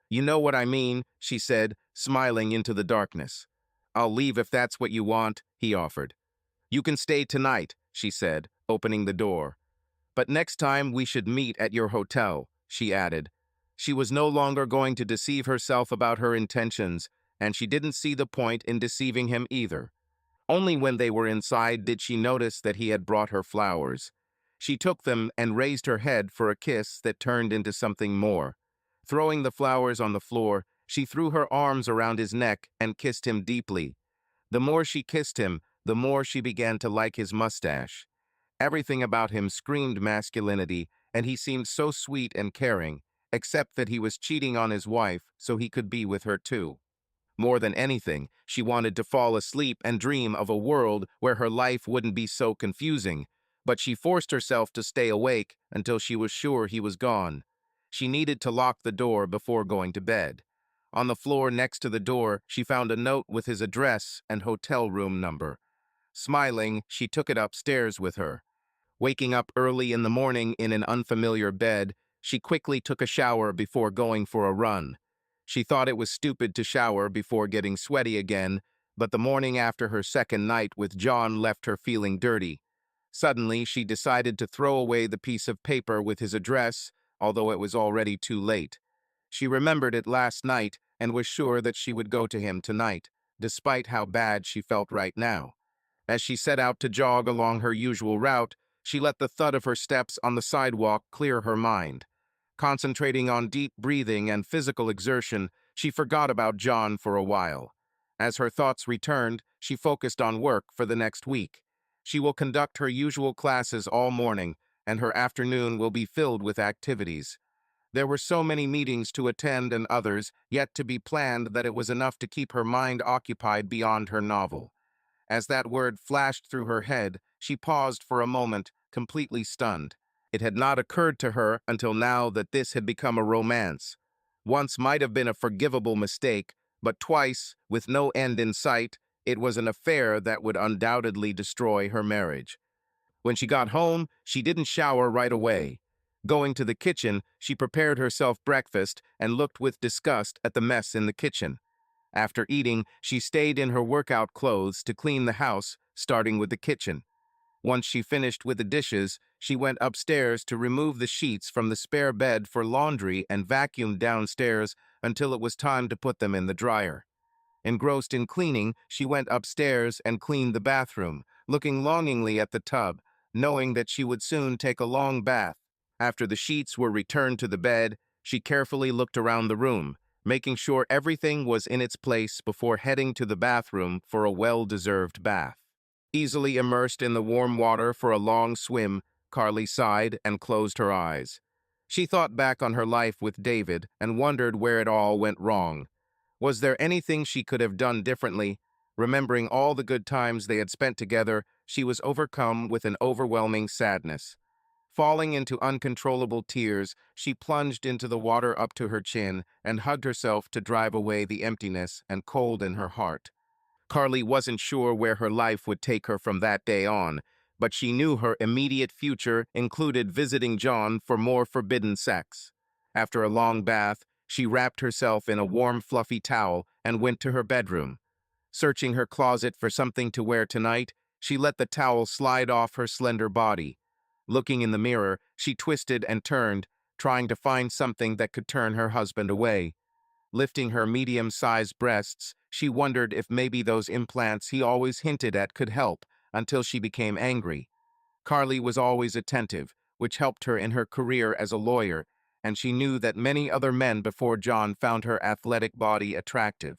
"You know what I mean," she said, smiling into the darkness. "I'll leave if that's what you want," he offered. "You can stay tonight," she said, opening the door. "But next time we should meet at your hotel," she added. She was no longer going to deceive herself about her intentions, and she didn't see the point in deceiving him either. Only when they were inside did she notice that he had brought her flowers. She took them and raised her head for a kiss that turned into something more. Throwing the flowers on the floor, she threw her arms around his neck and kissed him deeply. The more she kissed him, the more she began to like his mustache. Everything about him screamed masculinity, and he seemed so sweet and caring, except that he was cheating on his wife so he could be with her too. More than anything, she wanted to fall asleep and dream of a world where her life wouldn't be so confusing, but she forced herself to stay awake until she was sure he was gone. She needed to lock the door before going to bed. On the floor next to the door, she found a note with his address and hotel room number. Smiling, she took it upstairs with her. Waking up early in the morning in an unfamiliar bed, she quickly took a shower before going for a run. She thought it was stupid to shower before getting sweaty again, but the morning after her second night with John left her feeling dirty. Suddenly, she decided to throw away the piece of paper with his address, although it was already too late. She remembered it last night and was sure that she would go to him tonight, despite how bad she felt right now. As she set out to jog along her usual route, she let the thud of her steps on the sidewalk clear her mind. Concentrating on deep breathing and physical exertion, she forgot about John for a while. As her thoughts returned, she focused on work for the next week. She will conduct her usual classes all morning, and her afternoon will be filled with activities. There were so many meetings to attend and others yet to be planned that it was enough to keep her mind occupied beyond her novel. As that word flashed through her head, she paused for a moment, completely stunned. It had not occurred to her until now that this had become a romance. Once might have been a forgivable mistake, but twice, with no end in sight, it was an affair that would undoubtedly destroy her marriage. When she got home, she didn't shower right away. Going to the kitchen, she prepared herself breakfast and looked with disgust at the mess in the kitchen. After eating, she stayed in her workout clothes to clean the house, starting with the kitchen. Once she finished with the dishes, she went upstairs to remove the sheets from the spare bed for laundry and vacuumed downstairs until it was time to put them in the dryer. Engrossed in cleaning, she went upstairs and cleaned the bathroom, looking longingly at the tub, knowing that she would soon take a long bath. After the sheets were returned to the bed, she carefully looked around the room, making sure everything was in its place before heading to the bathroom for a well-deserved bath. Easily immersed in the warm water for a long swim, Carly sighed and closed her eyes. She thought back on her life with David and wondered where it all went wrong. Was there anything she could have done differently? Remembering all the good times they had spent together, she was overcome with an overwhelming sadness. Falling into uncontrollable tears, she plunged into the water up to her chin and hugged herself to drive away the emptiness and cold in her heart. Carly wasn't sure where her life would take her from that day on, but she knew her immediate future included visiting John for more forbidden sex. After a long bath, she wrapped herself in a warm, fluffy towel and went to her bedroom. Searching her closet for something to wear tonight, she let the towel slide off her slender body. Looking in the mirror, she twisted and turned, trying to find something that could turn her husband away. Lifting her medium-sized breasts, she wondered if maybe those implants he always hinted at could help, until she became angry. Carly was always attentive, which helped her in her career as a lawyer, and she knew that many other men before John found her athletic body attractive.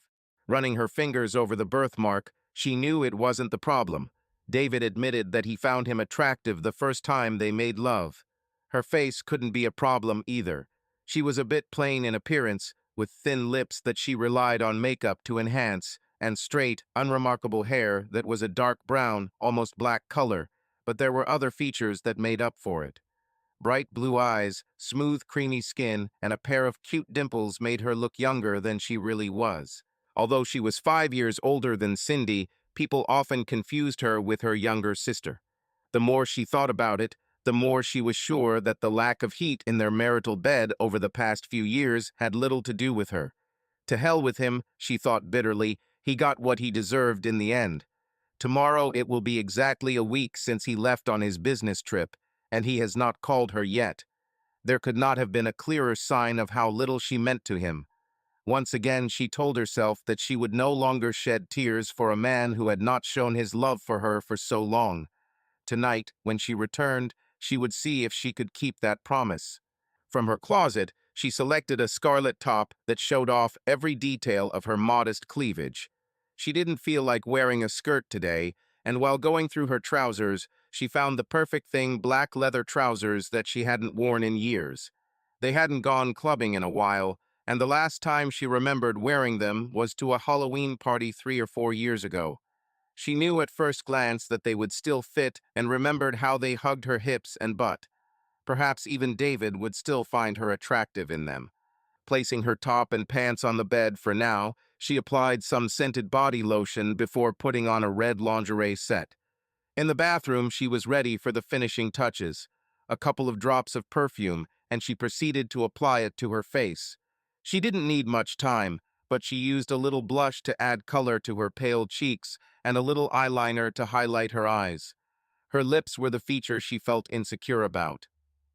Running her fingers over the birthmark, she knew it wasn't the problem. David admitted that he found him attractive the first time they made love. Her face couldn't be a problem either. She was a bit plain in appearance, with thin lips that she relied on makeup to enhance, and straight, unremarkable hair that was a dark brown, almost black color, but there were other features that made up for it. Bright blue eyes, smooth creamy skin, and a pair of cute dimples made her look younger than she really was. Although she was 5 years older than Cindy, people often confused her with her younger sister. The more she thought about it, the more she was sure that the lack of heat in their marital bed over the past few years had little to do with her. To hell with him, she thought bitterly, he got what he deserved in the end. Tomorrow it will be exactly a week since he left on his business trip, and he has not called her yet. There could not have been a clearer sign of how little she meant to him. Once again, she told herself that she would no longer shed tears for a man who had not shown his love for her for so long. Tonight, when she returned, she would see if she could keep that promise. From her closet, she selected a scarlet top that showed off every detail of her modest cleavage. She didn't feel like wearing a skirt today, and while going through her trousers, she found the perfect thing: black leather trousers that she hadn't worn in years. They hadn't gone clubbing in a while, and the last time she remembered wearing them was to a Halloween party 3 or 4 years ago. She knew at first glance that they would still fit and remembered how they hugged her hips and butt. Perhaps even David would still find her attractive in them. Placing her top and pants on the bed for now, she applied some scented body lotion before putting on a red lingerie set. In the bathroom, she was ready for the finishing touches. A couple of drops of perfume, and she proceeded to apply it to her face. She didn't need much time, but she used a little blush to add color to her pale cheeks and a little eyeliner to highlight her eyes. Her lips were the feature she felt insecure about.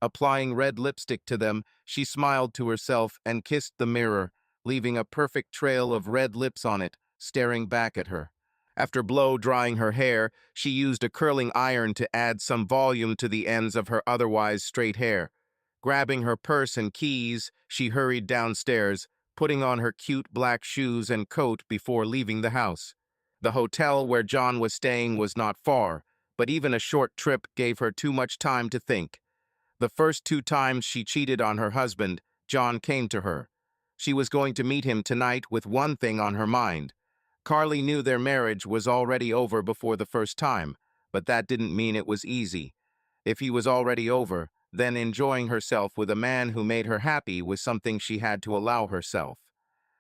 Applying red lipstick to them, she smiled to herself and kissed the mirror, leaving a perfect trail of red lips on it, staring back at her. After blow-drying her hair, she used a curling iron to add some volume to the ends of her otherwise straight hair. Grabbing her purse and keys, she hurried downstairs, putting on her cute black shoes and coat before leaving the house. The hotel where John was staying was not far, but even a short trip gave her too much time to think. The first 2 times she cheated on her husband, John came to her. She was going to meet him tonight with one thing on her mind. Carly knew their marriage was already over before the first time, but that didn't mean it was easy. If he was already over, then enjoying herself with a man who made her happy was something she had to allow herself.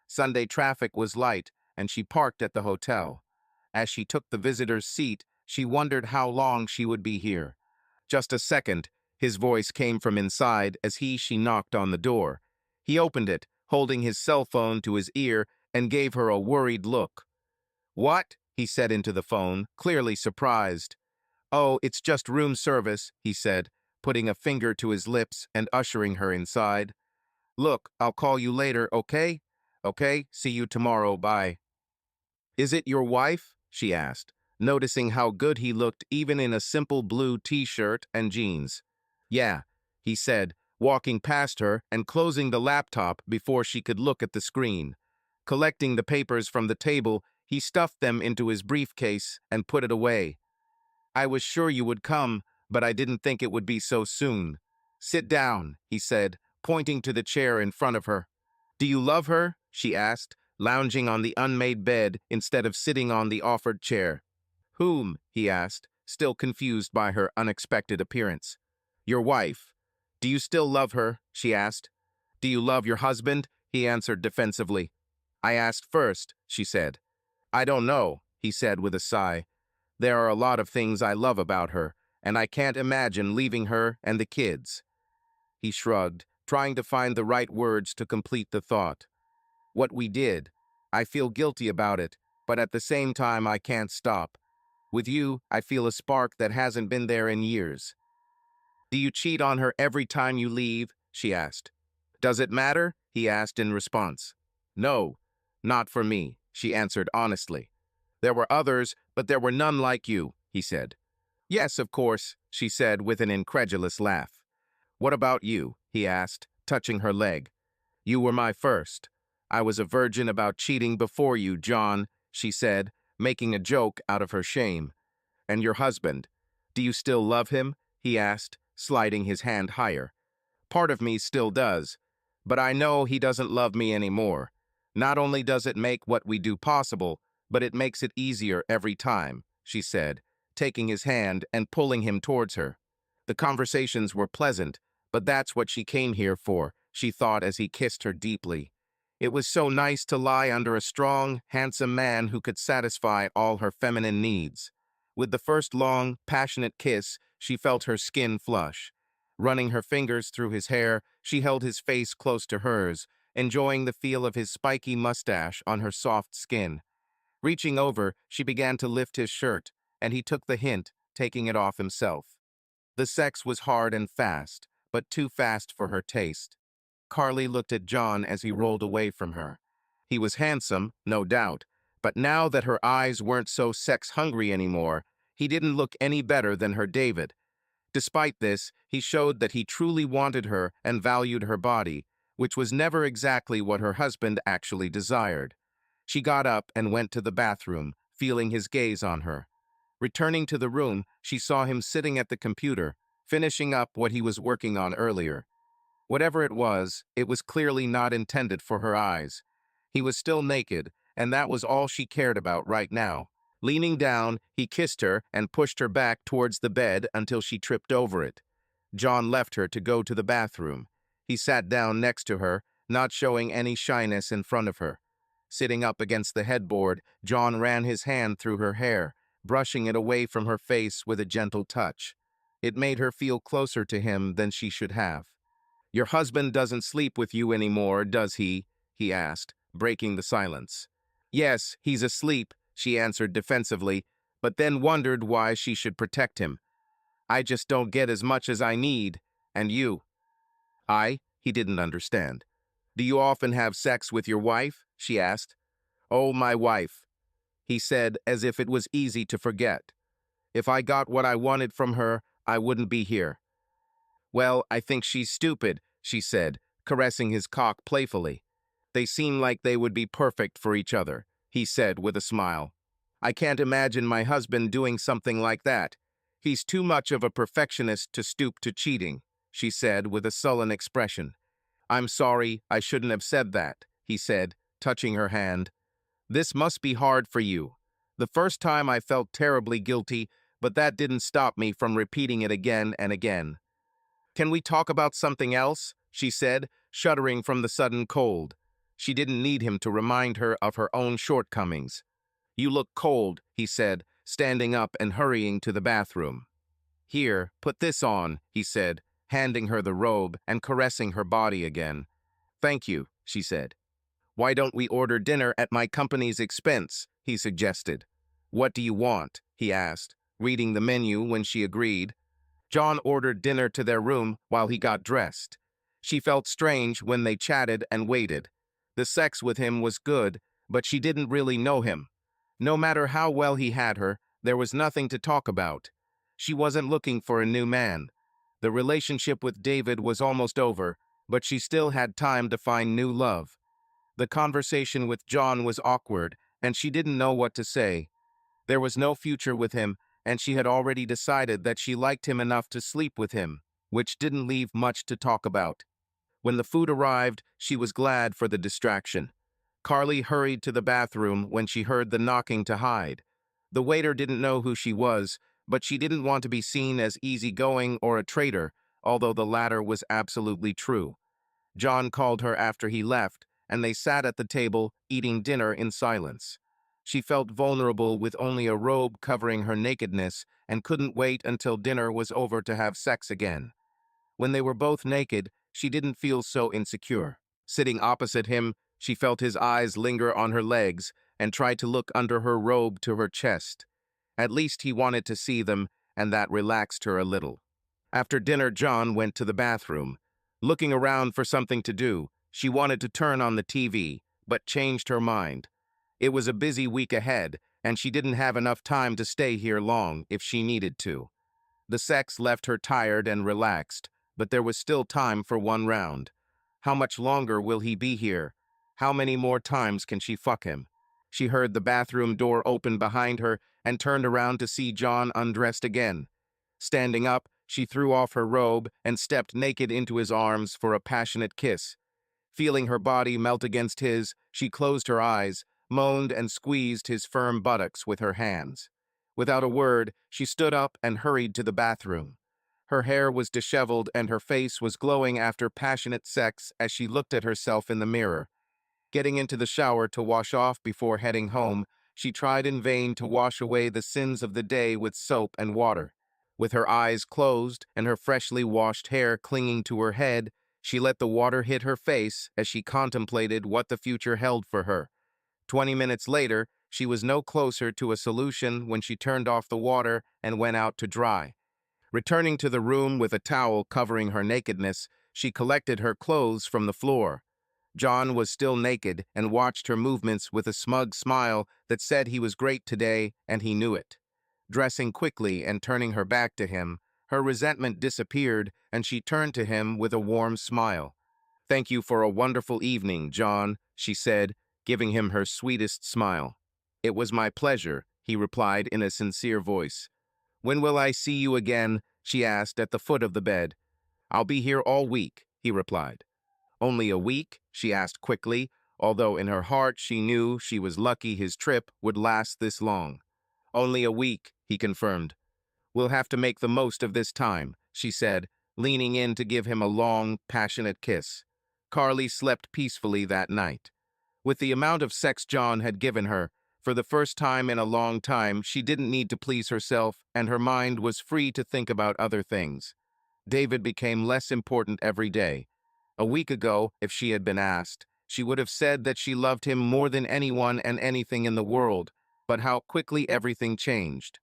Sunday traffic was light, and she parked at the hotel. As she took the visitor's seat, she wondered how long she would be here. Just a second, his voice came from inside as she knocked on the door. He opened it, holding his cell phone to his ear, and gave her a worried look. "What?" he said into the phone, clearly surprised. "Oh, it's just room service," he said, putting a finger to his lips and ushering her inside. "Look, I'll call you later, okay? Okay, see you tomorrow, bye." "Is it your wife?" she asked, noticing how good he looked even in a simple blue t-shirt and jeans. "Yeah," he said, walking past her and closing the laptop before she could look at the screen. Collecting the papers from the table, he stuffed them into his briefcase and put it away. "I was sure you would come, but I didn't think it would be so soon. Sit down," he said, pointing to the chair in front of her. "Do you love her?" she asked, lounging on the unmade bed instead of sitting on the offered chair. "Whom?" he asked, still confused by her unexpected appearance. Your wife. Do you still love her? She asked. Do you love your husband? He answered defensively. I asked first, she said. I don't know, he said with a sigh. There are a lot of things I love about her, and I can't imagine leaving her and the kids. He shrugged, trying to find the right words to complete the thought. What we did. I feel guilty about it, but at the same time I can't stop. With you, I feel a spark that hasn't been there in years. Do you cheat on her every time you leave? She asked. Does it matter? He asked in response. No, not for me, she answered honestly. There were others, but there were none like you, he said. Yes, of course, she said with an incredulous laugh. What about you? He asked, touching her leg. You were my first. I was a virgin about cheating before you, John, she said, making a joke out of her shame. And your husband? Do you still love him? He asked, sliding his hand higher. Part of me still does, but I know he doesn't love me anymore. Not only does it make what we do possible, but it makes it easier every time, she said, taking his hand and pulling him towards her. The conversations were pleasant, but that's what she came here for, she thought as he kissed her deeply. It was so nice to lie under a strong, handsome man who could satisfy all her feminine needs. With the first long, passionate kiss, she felt her skin flush. Running her fingers through his hair, she held his face close to hers, enjoying the feel of his spiky mustache on her soft skin. Reaching over, she began to lift his shirt, and he took the hint, taking it off himself. The sex was hard and fast, but too fast for her taste. Carly looked at John as he rolled away from her. He was handsome, no doubt, but now that her eyes weren't so sex-hungry anymore, he didn't look any better than her David. Despite this, he showed that he truly wanted her and valued her body, which was never exactly what her husband actually desired. She got up and went to the bathroom, feeling his gaze on her. Returning to the room, she saw him sitting at the computer, finishing up what he was working on earlier. Whatever it was clearly not intended for her eyes. He was still naked, and that was all she cared about right now. Leaning down, he kissed her and pushed her back towards the bed until she tripped over it. John left her to go to the bathroom. He sat down next to her, not showing any shyness in front of her. Sitting up against the headboard, John ran his hand through her hair, brushing it away from her face with a gentle touch. It made her feel closer to him than she should have. Your husband doesn't sleep with you anymore, does he? He asked, breaking the silence. Yes, he's asleep, she answered defensively, but then wondered why she should protect him. I just don't get as much as I need, and you. He didn't understand. Do you often have sex with your wife? She asked. Oh, my wife, he said as if it was easy to forget. If I got what I wanted from her, I wouldn't be here. Well, I think she's stupid, she said, caressing his cock playfully. They seem like they would be perfect for each other, he said with a smile. I can't imagine my husband doing something like that. He's too much of a perfectionist to stoop to cheating, she said with a sullen expression. I'm sorry, I shouldn't have said that, he said, touching her hand. This must be hard for you. The first time I felt terribly guilty, but that didn't stop me from repeating it again and again. Can we talk about something else? She said, shuddering from the sudden cold. She didn't need him to remind her of her own shortcomings. You look cold, he said, standing up and hurrying to the bathroom. Here, put this on, he said, handing her the robe and caressing her body again. Thank you, she said. Why don't we order dinner at my company's expense, he suggested. What do you want? He asked, reading the menu when she agreed. John ordered dinner to their room while he got dressed. She felt strange when they chatted and waited. The sex with him was good, but she didn't really know him. No matter how well he had her, there was nothing to talk about. She wasn't looking for a new man. The relationship with David was almost over, but she still had time to find new love. The conversation with John was awkward, and she didn't know what to say. There was no future with him, and she had already decided that she liked him enough to sleep with him, which didn't leave much to talk about. When the food arrived, she was glad for the distraction. Carly hurried to the bathroom when she heard the knocking to hide. The waiter didn't know who she was, but she didn't want to be seen as easygoing or a traitor, although the latter was absolutely true. John called her after he left, and they sat at the table, eating dinner in silence. She felt vulnerable with only a robe covering her nakedness and couldn't wait until dinner was over to have sex again. When they were both naked, she didn't feel so insecure. Sitting opposite him, she felt his eyes linger on her legs and tried to look under her robe to her chest. At least he wanted to see them, and that relaxed her a little. After dinner, John went to the bathroom. Looking around for something to do, she wanted to turn on the TV, but changed her mind. It was a busy week ahead, and she didn't have enough time to stay here long if she needed to. The sex left her tired and relaxed, but there was still time for one round. How much longer will he be here? How many more times can she fuck him? She heard the bathroom door open behind her and turned around to see John undressed again. Standing up, she threw off her robe and stepped naked into his arms for a passionate kiss. Feeling her body melt against his, she closed her eyes, moaned and squeezed his firm buttocks with her hands. Without a word, she stood up and hurried to the bathroom. Her hair was disheveled and her face was glowing after passionate sex as she looked at herself in the mirror. Getting into the shower to wash off before heading home, she tried in vain to wash away the sins of the day with soap and water. With her eyes closed and her freshly washed hair clinging to her head, she let the water hit her face as she contemplated what the future held for her. 20 minutes later, she was no closer to a solution when she turned off the water and went out to dry. Returning to the room with a towel covering her nakedness, she collected her clothes from the floor. John was still naked and watched her movements with a smug smile that said he was great today and he knew it. Dressing quickly and turning her back to him, her resentment disappeared and she turned to him with a warm smile. "Thank you for a wonderful evening, John," she said, giving him her sweetest smile. "It was my pleasure," he replied in a sincere voice. "When will I see you again?" she asked at the foot of the bed. "I'll be here all week," he replied. "Only a week?" she asked quickly, although in her heart she knew she was lucky his trip would last this long. "Only a week," he confirmed. "We'll have to make the most of this time," she said, leaning in to give him a long, passionate kiss. Carly slept peacefully that night. With the amount of sex John had given her, for the first time in a long time, she didn't need to please herself, and her mind was free to think about other things. David became less important every day. A week ago, if she had been asked, she would have said that she loved him more than anyone and anything in the world, but how quickly everything changed.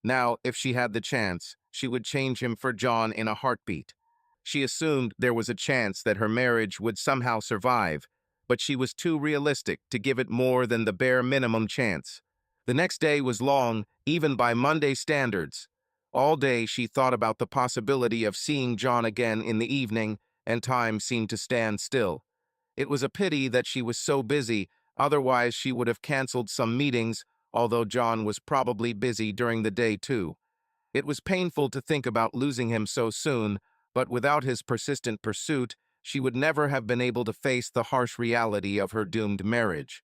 Now, if she had the chance, she would change him for John in a heartbeat. She assumed there was a chance that her marriage would somehow survive, but she was too realistic to give it more than the bare minimum chance. The next day was long, even by Monday standards. All day she thought about the possibility of seeing John again in the evening, and time seemed to stand still. It was a pity that she was so busy, otherwise she would have canceled some meetings, although John was probably busy during the day too. It was painful to think about losing him so soon, but without his persistent pursuit, she would never have been able to face the harsh reality of her doomed marriage.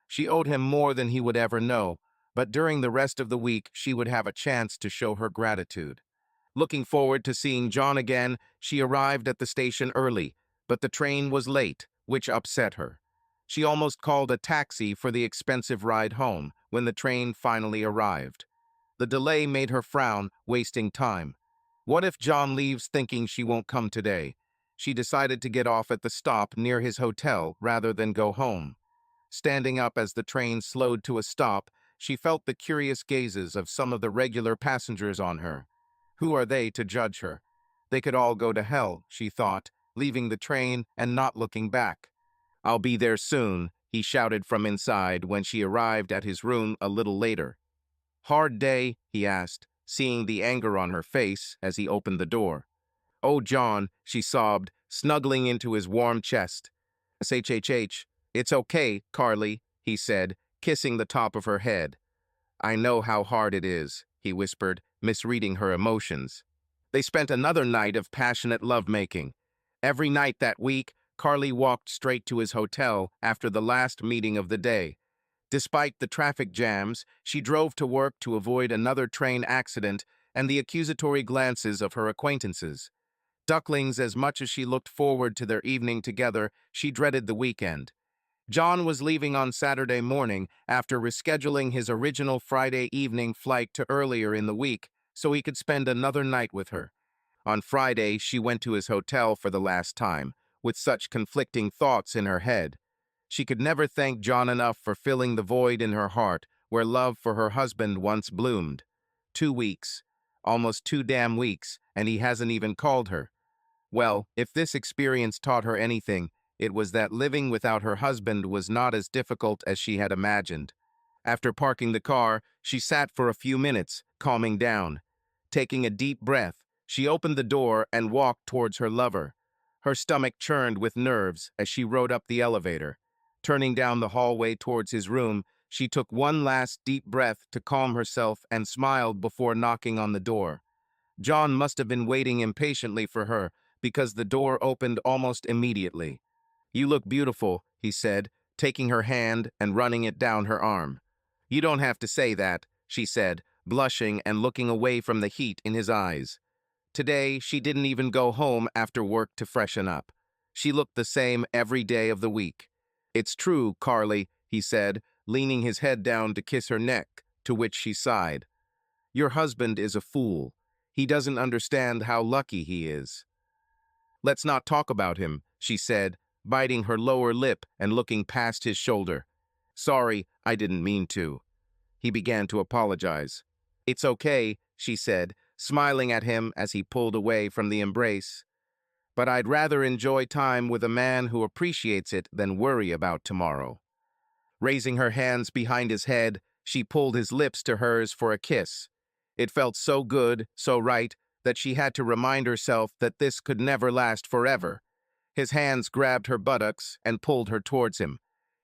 She owed him more than he would ever know, but during the rest of the week she would have a chance to show her gratitude. Looking forward to seeing John again, she arrived at the station early, but the train was late, which upset her. She almost called a taxi for the expensive ride home when the train finally arrived. The delay made her frown, wasting time. What if John leaves thinking she won't come today? She decided to get off at the stop near his hotel rather than go home. Standing up as the train slowed to a stop, she felt the curious gazes of some of the regular passengers on her. Who are they to judge her? They could all go to hell, she thought, leaving the train and not looking back. "I'll be there soon," he shouted from inside when she arrived at his room a little later. "Hard day?" he asked, seeing the anger on her face as he opened the door. "Oh, John," she sobbed, snuggling into his warm chest. "SHHH, it's okay, Carly," he said, kissing the top of her head. "I know how hard it is," he whispered, misreading her emotions. They spent another night of passionate lovemaking. Every night that week, Carly walked straight to his hotel after the last meeting of the day. Despite the traffic jams, she drove to work to avoid another train accident and the accusatory glances of her acquaintances. Ducklings, as much as she looked forward to their evening together, she dreaded the weekend. John was leaving on Saturday morning after rescheduling his original Friday evening flight to earlier in the week so he could spend another night with her. On Friday, she went to his hotel for the last time, with such conflicting thoughts in her head. She could never thank John enough for filling the void in her heart where love for her husband once bloomed. 2 weeks. Almost 2 damn weeks, and he hasn't even called her. Well, if this experience taught her anything, it was that living without her husband was not as difficult as she had imagined. After parking the car, she sat for a few minutes, calming down. Taking a deep breath, she opened the door and walked towards her lover. Her stomach churned with nerves as she rode up the elevator. Turning down the hallway towards his room, she took one last deep breath to calm herself and smiled before knocking on the door. John must have been waiting impatiently for her because the door opened almost immediately. "You look beautiful," he said, taking her hand and running it down her arm. "You don't have to say that," she said, blushing and looking away from the heat in his eyes. Today, she didn't even go home after work to freshen up. She looked the same every day of the week. "It's true, Carly," he said, leaning his head down to kiss her neck, to which she sighed. "Your husband is a fool. He doesn't understand how lucky he is." "Let's not talk about him," she said, biting her lower lip and looking past his shoulder. "Sorry, I didn't mean to." He began to apologize. "It's okay," she said, smiling at him as he pulled away from the embrace. "But I'd rather enjoy time with a man who appreciates it than worry about tomorrow." Raising her hands behind his head, she pulled his lips to hers for a kiss. It felt so good, so right, that she had to remind herself that this could never last forever. His hands grabbed her buttocks and pulled her towards him.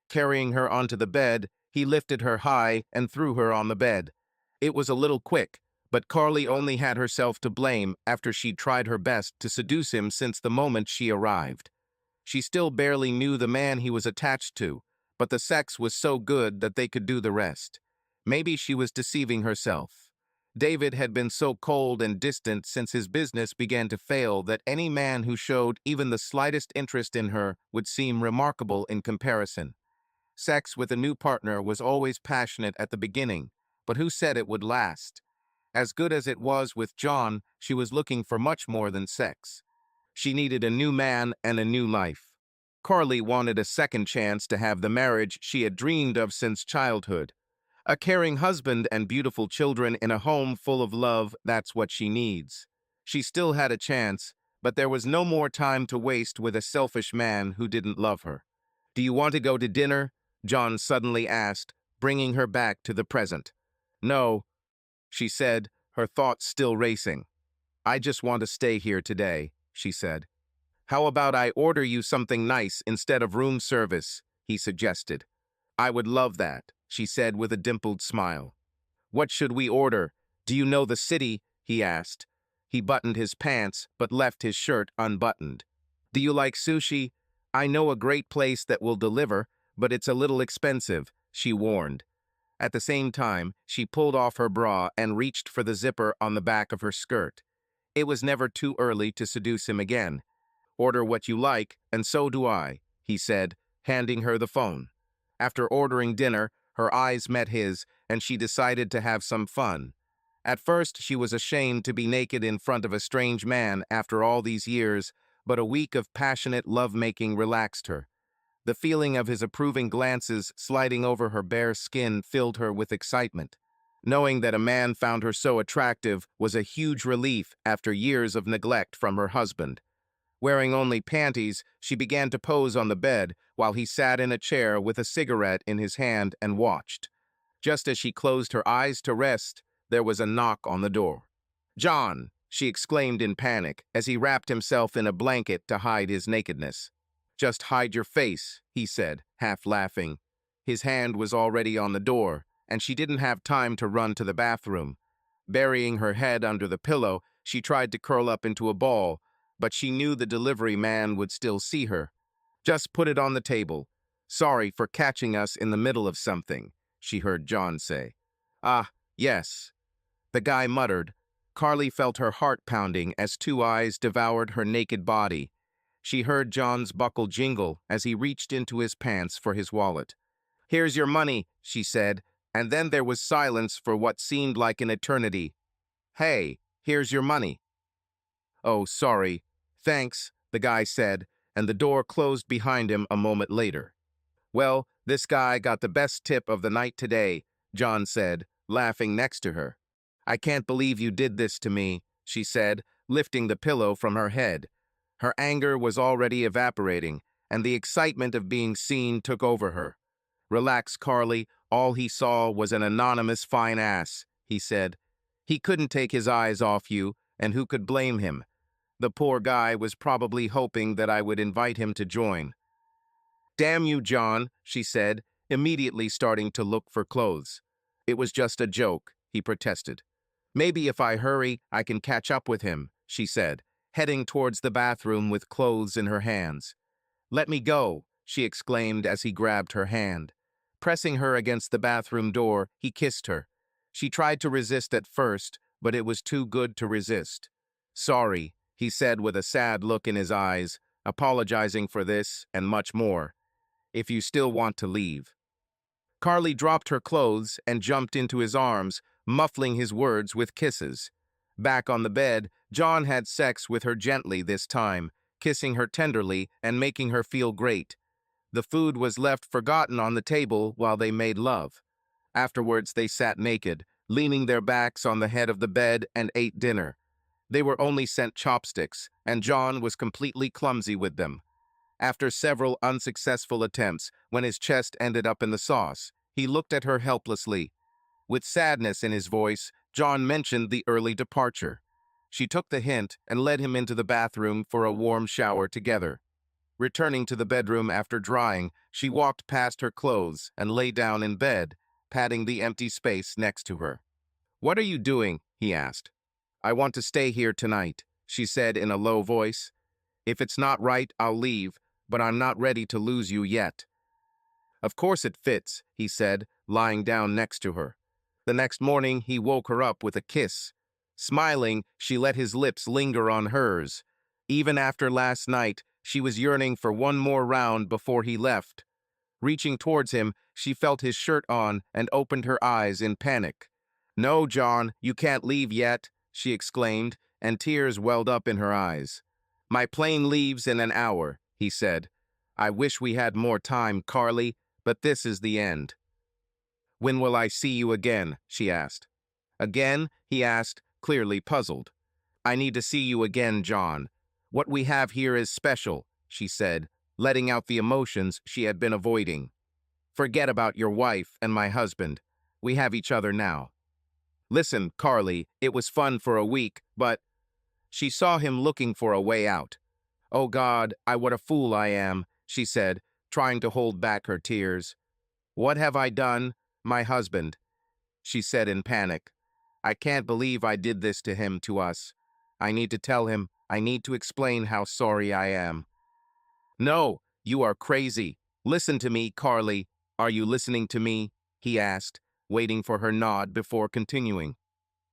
Carrying her onto the bed, he lifted her high and threw her on the bed. It was a little quick, but Carly only had herself to blame after she'd tried her best to seduce him since the moment she arrived. She still barely knew the man he was attached to, but the sex was so good that they could do the rest. Maybe she was deceiving herself. David had been so cold and distant since his business began to fail that any man who showed even the slightest interest in her would seem remarkable in comparison. Sex with a new partner was always passionate at the beginning, but who said it would last? As good as it was with John, she was looking for much more than sex. She needed a new man and a new life. Carly wanted a second chance to have the marriage she had dreamed of since childhood. A caring husband and beautiful children in a home full of love, that's what she needs. She still had a chance, but there was no more time to waste with a selfish man who didn't love her. "Do you want to go to dinner?" John suddenly asked, bringing her back to the present. "No," she said, her thoughts still racing. "I just want to stay here today," she said. "How about I order you something nice instead of room service?" he suggested. "I would love that," she said with a dimpled smile. "What should we order? Do you know the city?" he asked. He buttoned his pants but left his shirt unbuttoned. "Do you like sushi? I know a great place that will deliver, but it's a little expensive," she warned. At the same time, she pulled off her bra and reached for the zipper on the back of her skirt. It was never too early to seduce him again. "Order what you like, and so do I," he said, handing her the phone. After ordering dinner, her eyes met his, and she decided to have some fun. At first, she was ashamed to be naked in front of a strange man after all these years, but a week of passionate lovemaking relaxed her. The feeling of his approving glances sliding over her bare skin filled her with excitement. Knowing that a man found her so attractive was a huge relief after years of neglect from her husband. Wearing only panties, she began to pose on the bed while he sat in a chair with a cigarette in his hand and watched. Just as she closed her eyes to rest, there was a knock on the door. "John!" she exclaimed in panic as he wrapped himself in a blanket to hide his nakedness. "Just hide your face," he said, half laughing. His hand was already on the door, and she didn't have time to run to the bathroom. Burying her head under the pillow, she tried to curl up into a ball, but she knew the delivery man would still see her. "Just put it on the table. Sorry for catching us in the middle of something," she heard John say. "Ah, yes," the guy muttered, Carly felt her heart pounding as two eyes devoured her naked body. She heard John's buckle jingle as he reached into his pants for his wallet. "Here's your money," she said, and then there was silence for what seemed like an eternity. "Hey, here's your money." "Oh, sorry. Thanks," the guy said, and the door closed behind him a moment later. "Well, this guy got the best tip of the night today," John said, laughing next to her. "I can't believe you did this to me," she said, lifting the pillow from her head. Her anger was already evaporating, and the excitement of being seen took over her. "Relax, Carly. All he saw was an anonymous fine ass," he said. "He couldn't take his eyes off you, and who could blame him? The poor guy was probably hoping that I would invite him to join." "Damn you, John," she said, immediately starting to look for clothes. "It was just a joke," he protested. "Maybe if I hurry, I can catch up with him," she said, heading towards the bathroom with clothes in her hands. "Let me go," she exclaimed as he grabbed her hand. Pressing her against the bathroom door, he kissed her. She tried to resist at first, but it was too good to resist. "Sorry," he said with a sad look in his eyes, apologizing for this and much more. "If you still want to leave." Carly dropped her clothes and jumped into his arms, muffling his words with kisses. Back on the bed, John had sex with her gently this time, kissing her tenderly and making her feel great. The food was left forgotten on the table while they made love. Afterwards, they sat naked, leaning their backs on the head of the bed and ate dinner. They were only sent chopsticks, and John was completely clumsy with them. After several unsuccessful attempts, when his chest ended up in the sauce, he looked at her helplessly. With sadness in his voice, John mentioned the early departure. She took the hint and led him into the bathroom for a warm shower together. Returning to the bedroom after drying, she walked past her clothes and lay down in bed, patting the empty space next to her. "What are you doing?" he asked. "I want to stay here tonight," she said in a low voice. "If it's not right, I'll leave, but I'm not ready to lose you yet." "Of course it fits," he said, lying down next to her. The next morning, he woke her up with a kiss. Smiling, she let his lips linger on hers. Even after last night, she was yearning for one more round before he left. Reaching towards him, she felt his shirt on and opened her eyes in panic. "No, John, you can't leave yet," she exclaimed, and tears welled up in her eyes. "My plane leaves in an hour," he said. "I wish we had more time, Carly, but this is the end." "When will I see you again?" she asked. "Again?" he asked, clearly puzzled. "I need to see you again, John. What we have here is special," she said, letting out the emotions she had been avoiding. "Forget about your wife and my husband. We have each other now. Listen, Carly, it was fun for a week, but—" She saw him looking for a way out. "Oh God, what a fool I am," she said, trying to hold back her tears. "What have I done? My husband," she said in panic. "I can't believe I did this to him, to us. I need to tell him. I need to explain how sorry I am." "No, you are crazy. Listen to me, Carly. Are you listening to me?" he asked, waiting for her nod before continuing.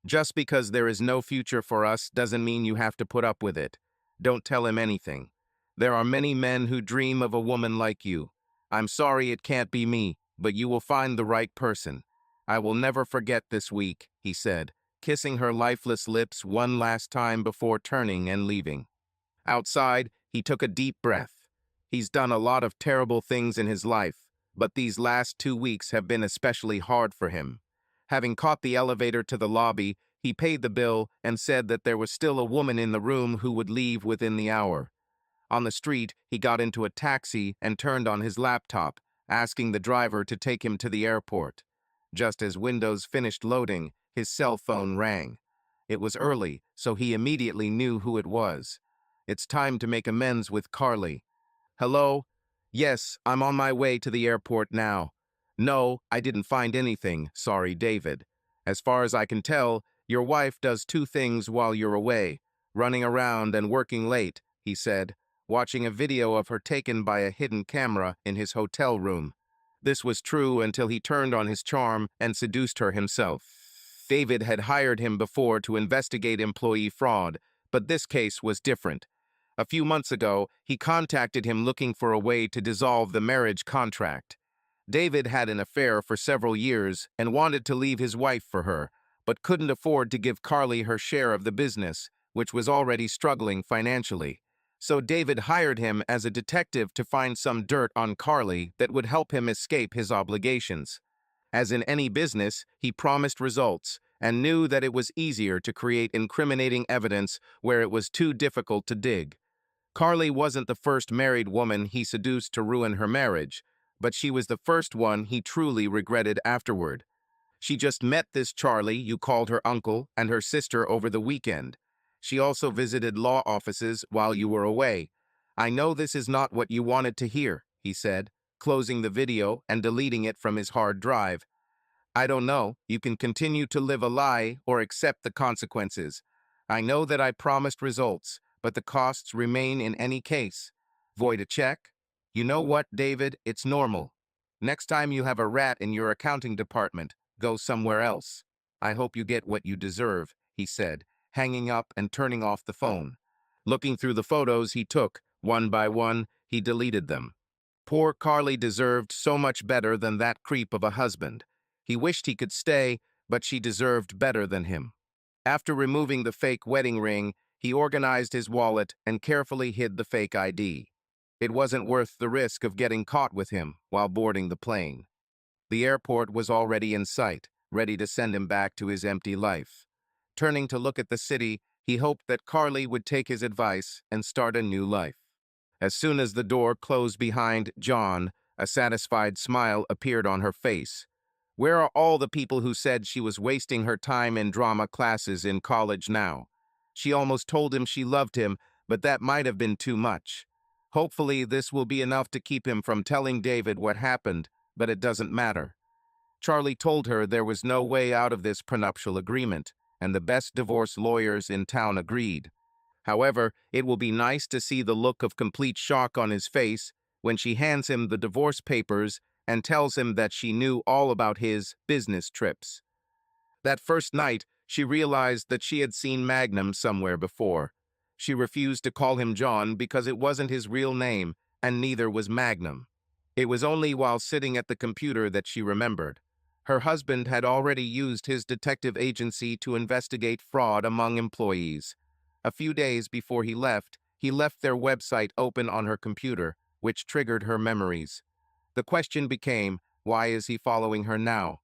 "Just because there is no future for us doesn't mean you have to put up with it. Don't tell him anything. There are many men who dream of a woman like you. I'm sorry it can't be me, but you will find the right person. I will never forget this week," he said, kissing her lifeless lips one last time before turning and leaving. Outside, he took a deep breath. He's done a lot of terrible things in his life, but these last 2 weeks have been especially hard for him. Having caught the elevator to the lobby, he paid the bill and said that there was still a woman in the room who would leave within the hour. On the street, he got into a taxi and turned on his laptop, asking the driver to take him to the airport. Just as Windows finished loading, his cell phone rang. It was early, so he immediately knew who it was. It's time to make amends with Carly. "Hello? Yes, I'm on my way to the airport now. No, I didn't find anything, sorry, David. As far as I can tell, your wife does two things while you're away, running around and working late," he said, watching a video of her taken by a hidden camera in his hotel room. This was true until he turned on his charm and seduced her himself. David had hired him before to investigate employee fraud, but this case was different. A few months ago, he contacted him looking for a way to dissolve the marriage contract. David had an affair for several years and wanted to leave his wife for her, but couldn't afford to give Carly her share of the business, which was already struggling financially. So David hired him as a detective to find some dirt on Carly that would help him escape his obligations. As in any business, he promised results and knew that it was easier to create incriminating evidence where it was too difficult to dig. Carly wasn't the first married woman he seduced to ruin her marriage, but she was the first one he truly regretted afterward. She just met this Charlie you called her uncle and her sister over the weekend. She also visited law offices while you were away. I know this is not what you wanted to hear, he said, closing the video and deleting it from his hard drive. I don't know. You can continue to live a lie or accept the consequences. I know that I promised results, but the costs remain in any case. Void a check? You know what, David? It's normal. Next time you have a rat in your accounting department, go somewhere else. I hope you get what you deserve, he said, hanging up and turning off the phone. Looking through the photos he took, one by one, he deleted them. Poor Carly deserved so much better than that creep of a husband. He wished he could stay, but she deserved better than him. After removing the fake wedding ring, he organized his wallet and carefully hid the fake ID. It wasn't worth the risk of getting caught with him while boarding the plane. The airport was already in sight, ready to send him back to his empty life. Turning to look at the city, he hoped that Carly would take his advice and start a new life. As soon as the door closed behind John, a satisfied smile appeared on her face. Where are all the people who said she was wasting her time in drama classes in college now? She almost told him she loved him, but that might have been too much. Hopefully, this will be enough to keep him from telling David what happened, but it doesn't matter. Charlie told her there was no way out of this prenuptial agreement, and the best divorce lawyers in town agreed. However, it will be nice to see the look of complete shock on his face when she hands him the divorce papers and tells him that she knew all about his business trips. That first night, she realized that she had seen Magnum somewhere before. She refused to call him John because it wasn't his real name, and neither was Magnum. It was only while sitting at the computer that she remembered. Her husband had already used his detective agency to investigate fraud among employees. A few days before he left their website open on her computer, which triggered her memories. The question became, why is he following her now?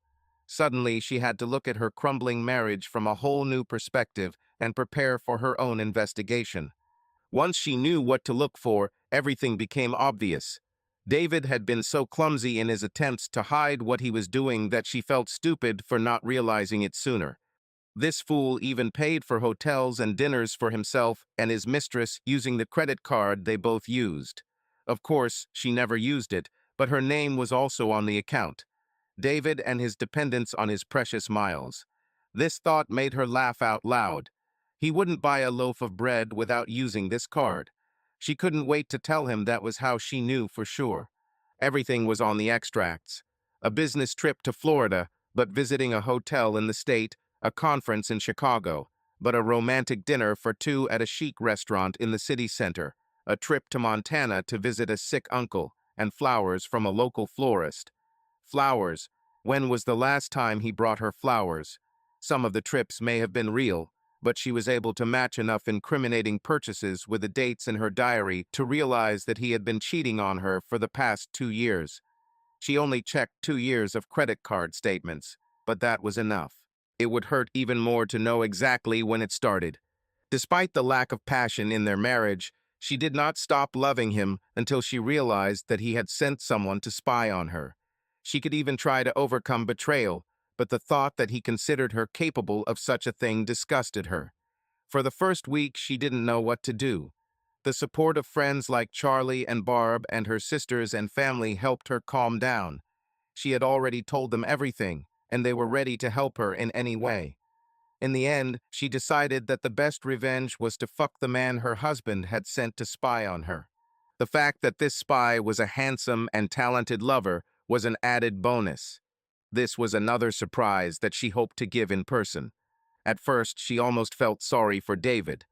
Suddenly, she had to look at her crumbling marriage from a whole new perspective and prepare for her own investigation. Once she knew what to look for, everything became obvious. David had been so clumsy in his attempts to hide what he was doing that she felt stupid for not realizing it sooner. This fool even paid for hotels and dinners for himself and his mistress using the credit card they both used. Of course, she never used it, but her name was also on the account. David and his dependence on his precious miles. This thought made her laugh out loud. He wouldn't buy a loaf of bread without using this card. She couldn't wait to tell him that was how she knew for sure. Everything was on the extracts. A business trip to Florida, but visiting a hotel in the state, a conference in Chicago, but a romantic dinner for two at a chic restaurant in the city center, a trip to Montana to visit a sick uncle, and flowers from a local florist. Flowers. When was the last time he brought her flowers? Some of the trips may have been real, but she was able to match enough incriminating purchases with the dates in her diary to realize that he had been cheating on her for the past 2 years. She only checked 2 years of credit card statements, but that was enough. It would hurt even more to know exactly when it started. Despite the lack of passion in their marriage, she did not stop loving him until she realized that he had sent someone to spy on her. She could even try to overcome betrayal, but the thought that he considered her capable of such a thing disgusted her. For the first week, she didn't know what to do. The support of friends like Charlie and Barb and her sisters and family helped her calm down. She had already told them everything, and they were ready to help her in any way. In the end, she decided that the best revenge was to fuck the man her husband had sent to spy on her. The fact that this spy was a handsome and talented lover was an added bonus. This was another surprise that she hoped to give in person. At first, she almost felt sorry for David.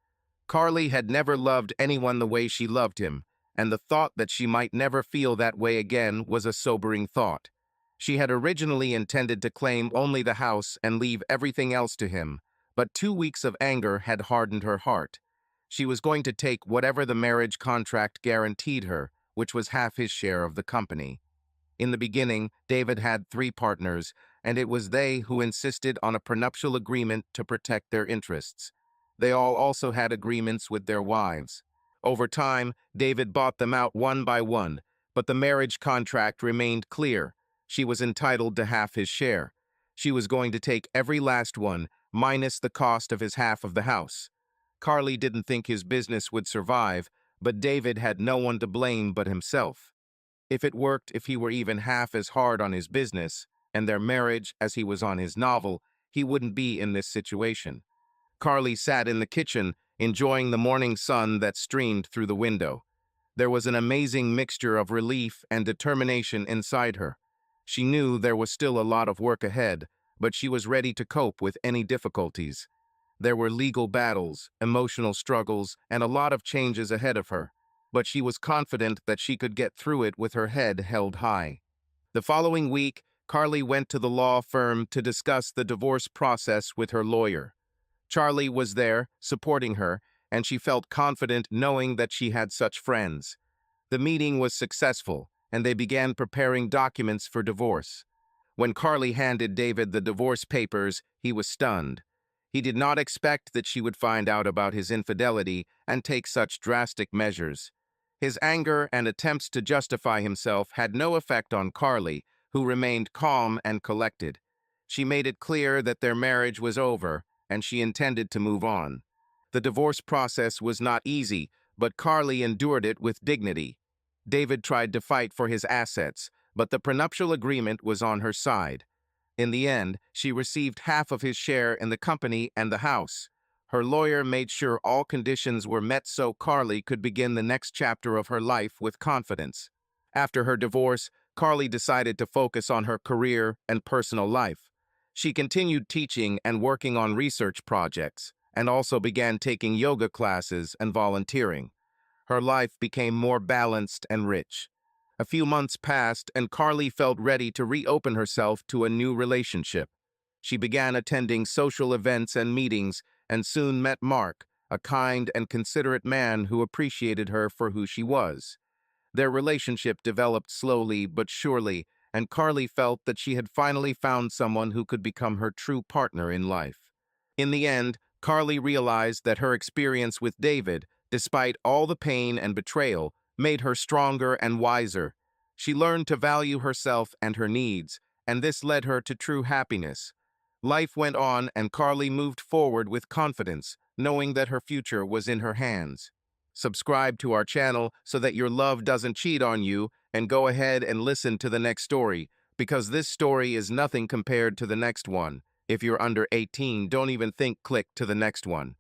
Carly had never loved anyone the way she loved him, and the thought that she might never feel that way again was a sobering thought. She had originally intended to claim only the house and leave everything else to him, but 2 weeks of anger had hardened her heart. She was going to take whatever the marriage contract guaranteed her, which was half his share of the company. In the beginning, David had 3 partners, and it was they who insisted on a prenuptial agreement to protect their interests. They all also had agreements with their wives. Over time, David bought them out one by one, but the marriage contract remained clear. She was entitled to half his share. She was going to take every last one, minus the cost of his half of the house. Carly didn't think his business would survive, but David had no one to blame but himself. If he were even half as hard on his business and their marriage as he was on his novel, he wouldn't be in this situation. Carly sat in the kitchen, enjoying the morning sun that streamed through the window. There was an amazing mixture of relief and determination inside her. She knew there was still a lot of work ahead, but she was ready to cope with any difficulties. There were legal battles, emotional struggles, and a lot of changes ahead of her, but she was confident that she could get through it with her head held high. The following week, Carly went to the law firm to discuss the divorce process with her lawyer. Charlie was there, supporting her, and she felt confident knowing that she had such friends. The meeting was successful, and they began preparing documents for divorce. When Carly handed David the divorce papers, he was stunned. He did not expect that she would find out about his infidelity and take such drastic measures. His anger and attempts to justify himself had no effect on Carly, who remained calm and collected. She made it clear that their marriage was over, and she intended to move on. The divorce process was not easy, but Carly endured it with dignity. David tried to fight for his assets, but the prenuptial agreement was on her side. In the end, she received half of his share in the company and the house. Her lawyer made sure all conditions were met so Carly could begin the next chapter of her life with confidence. After her divorce, Carly decided to focus on her career and personal life. She continued teaching and working on research projects, and also began taking yoga classes and volunteering. Her life became more balanced and rich. A few months passed, and Carly felt ready to reopen herself to a new relationship. She began attending social events and meetings, and soon met Mark, a kind and considerate man who appreciated her for who she was. Their relationship developed slowly but surely, and Carly felt that she had finally found someone who could become her true partner in life. In the end, Carly realized that her experience with David, despite all the pain and betrayal, made her stronger and wiser. She learned to value herself and her needs, and this led her to true happiness. Life went on, and Carly moved forward with confidence, knowing that her future was in her hands. Subscribe to our channel so that your love doesn't cheat on you, and go ahead and listen to the next story, because this story is nothing compared to the next one. If you're under 18, don't even click to the next one.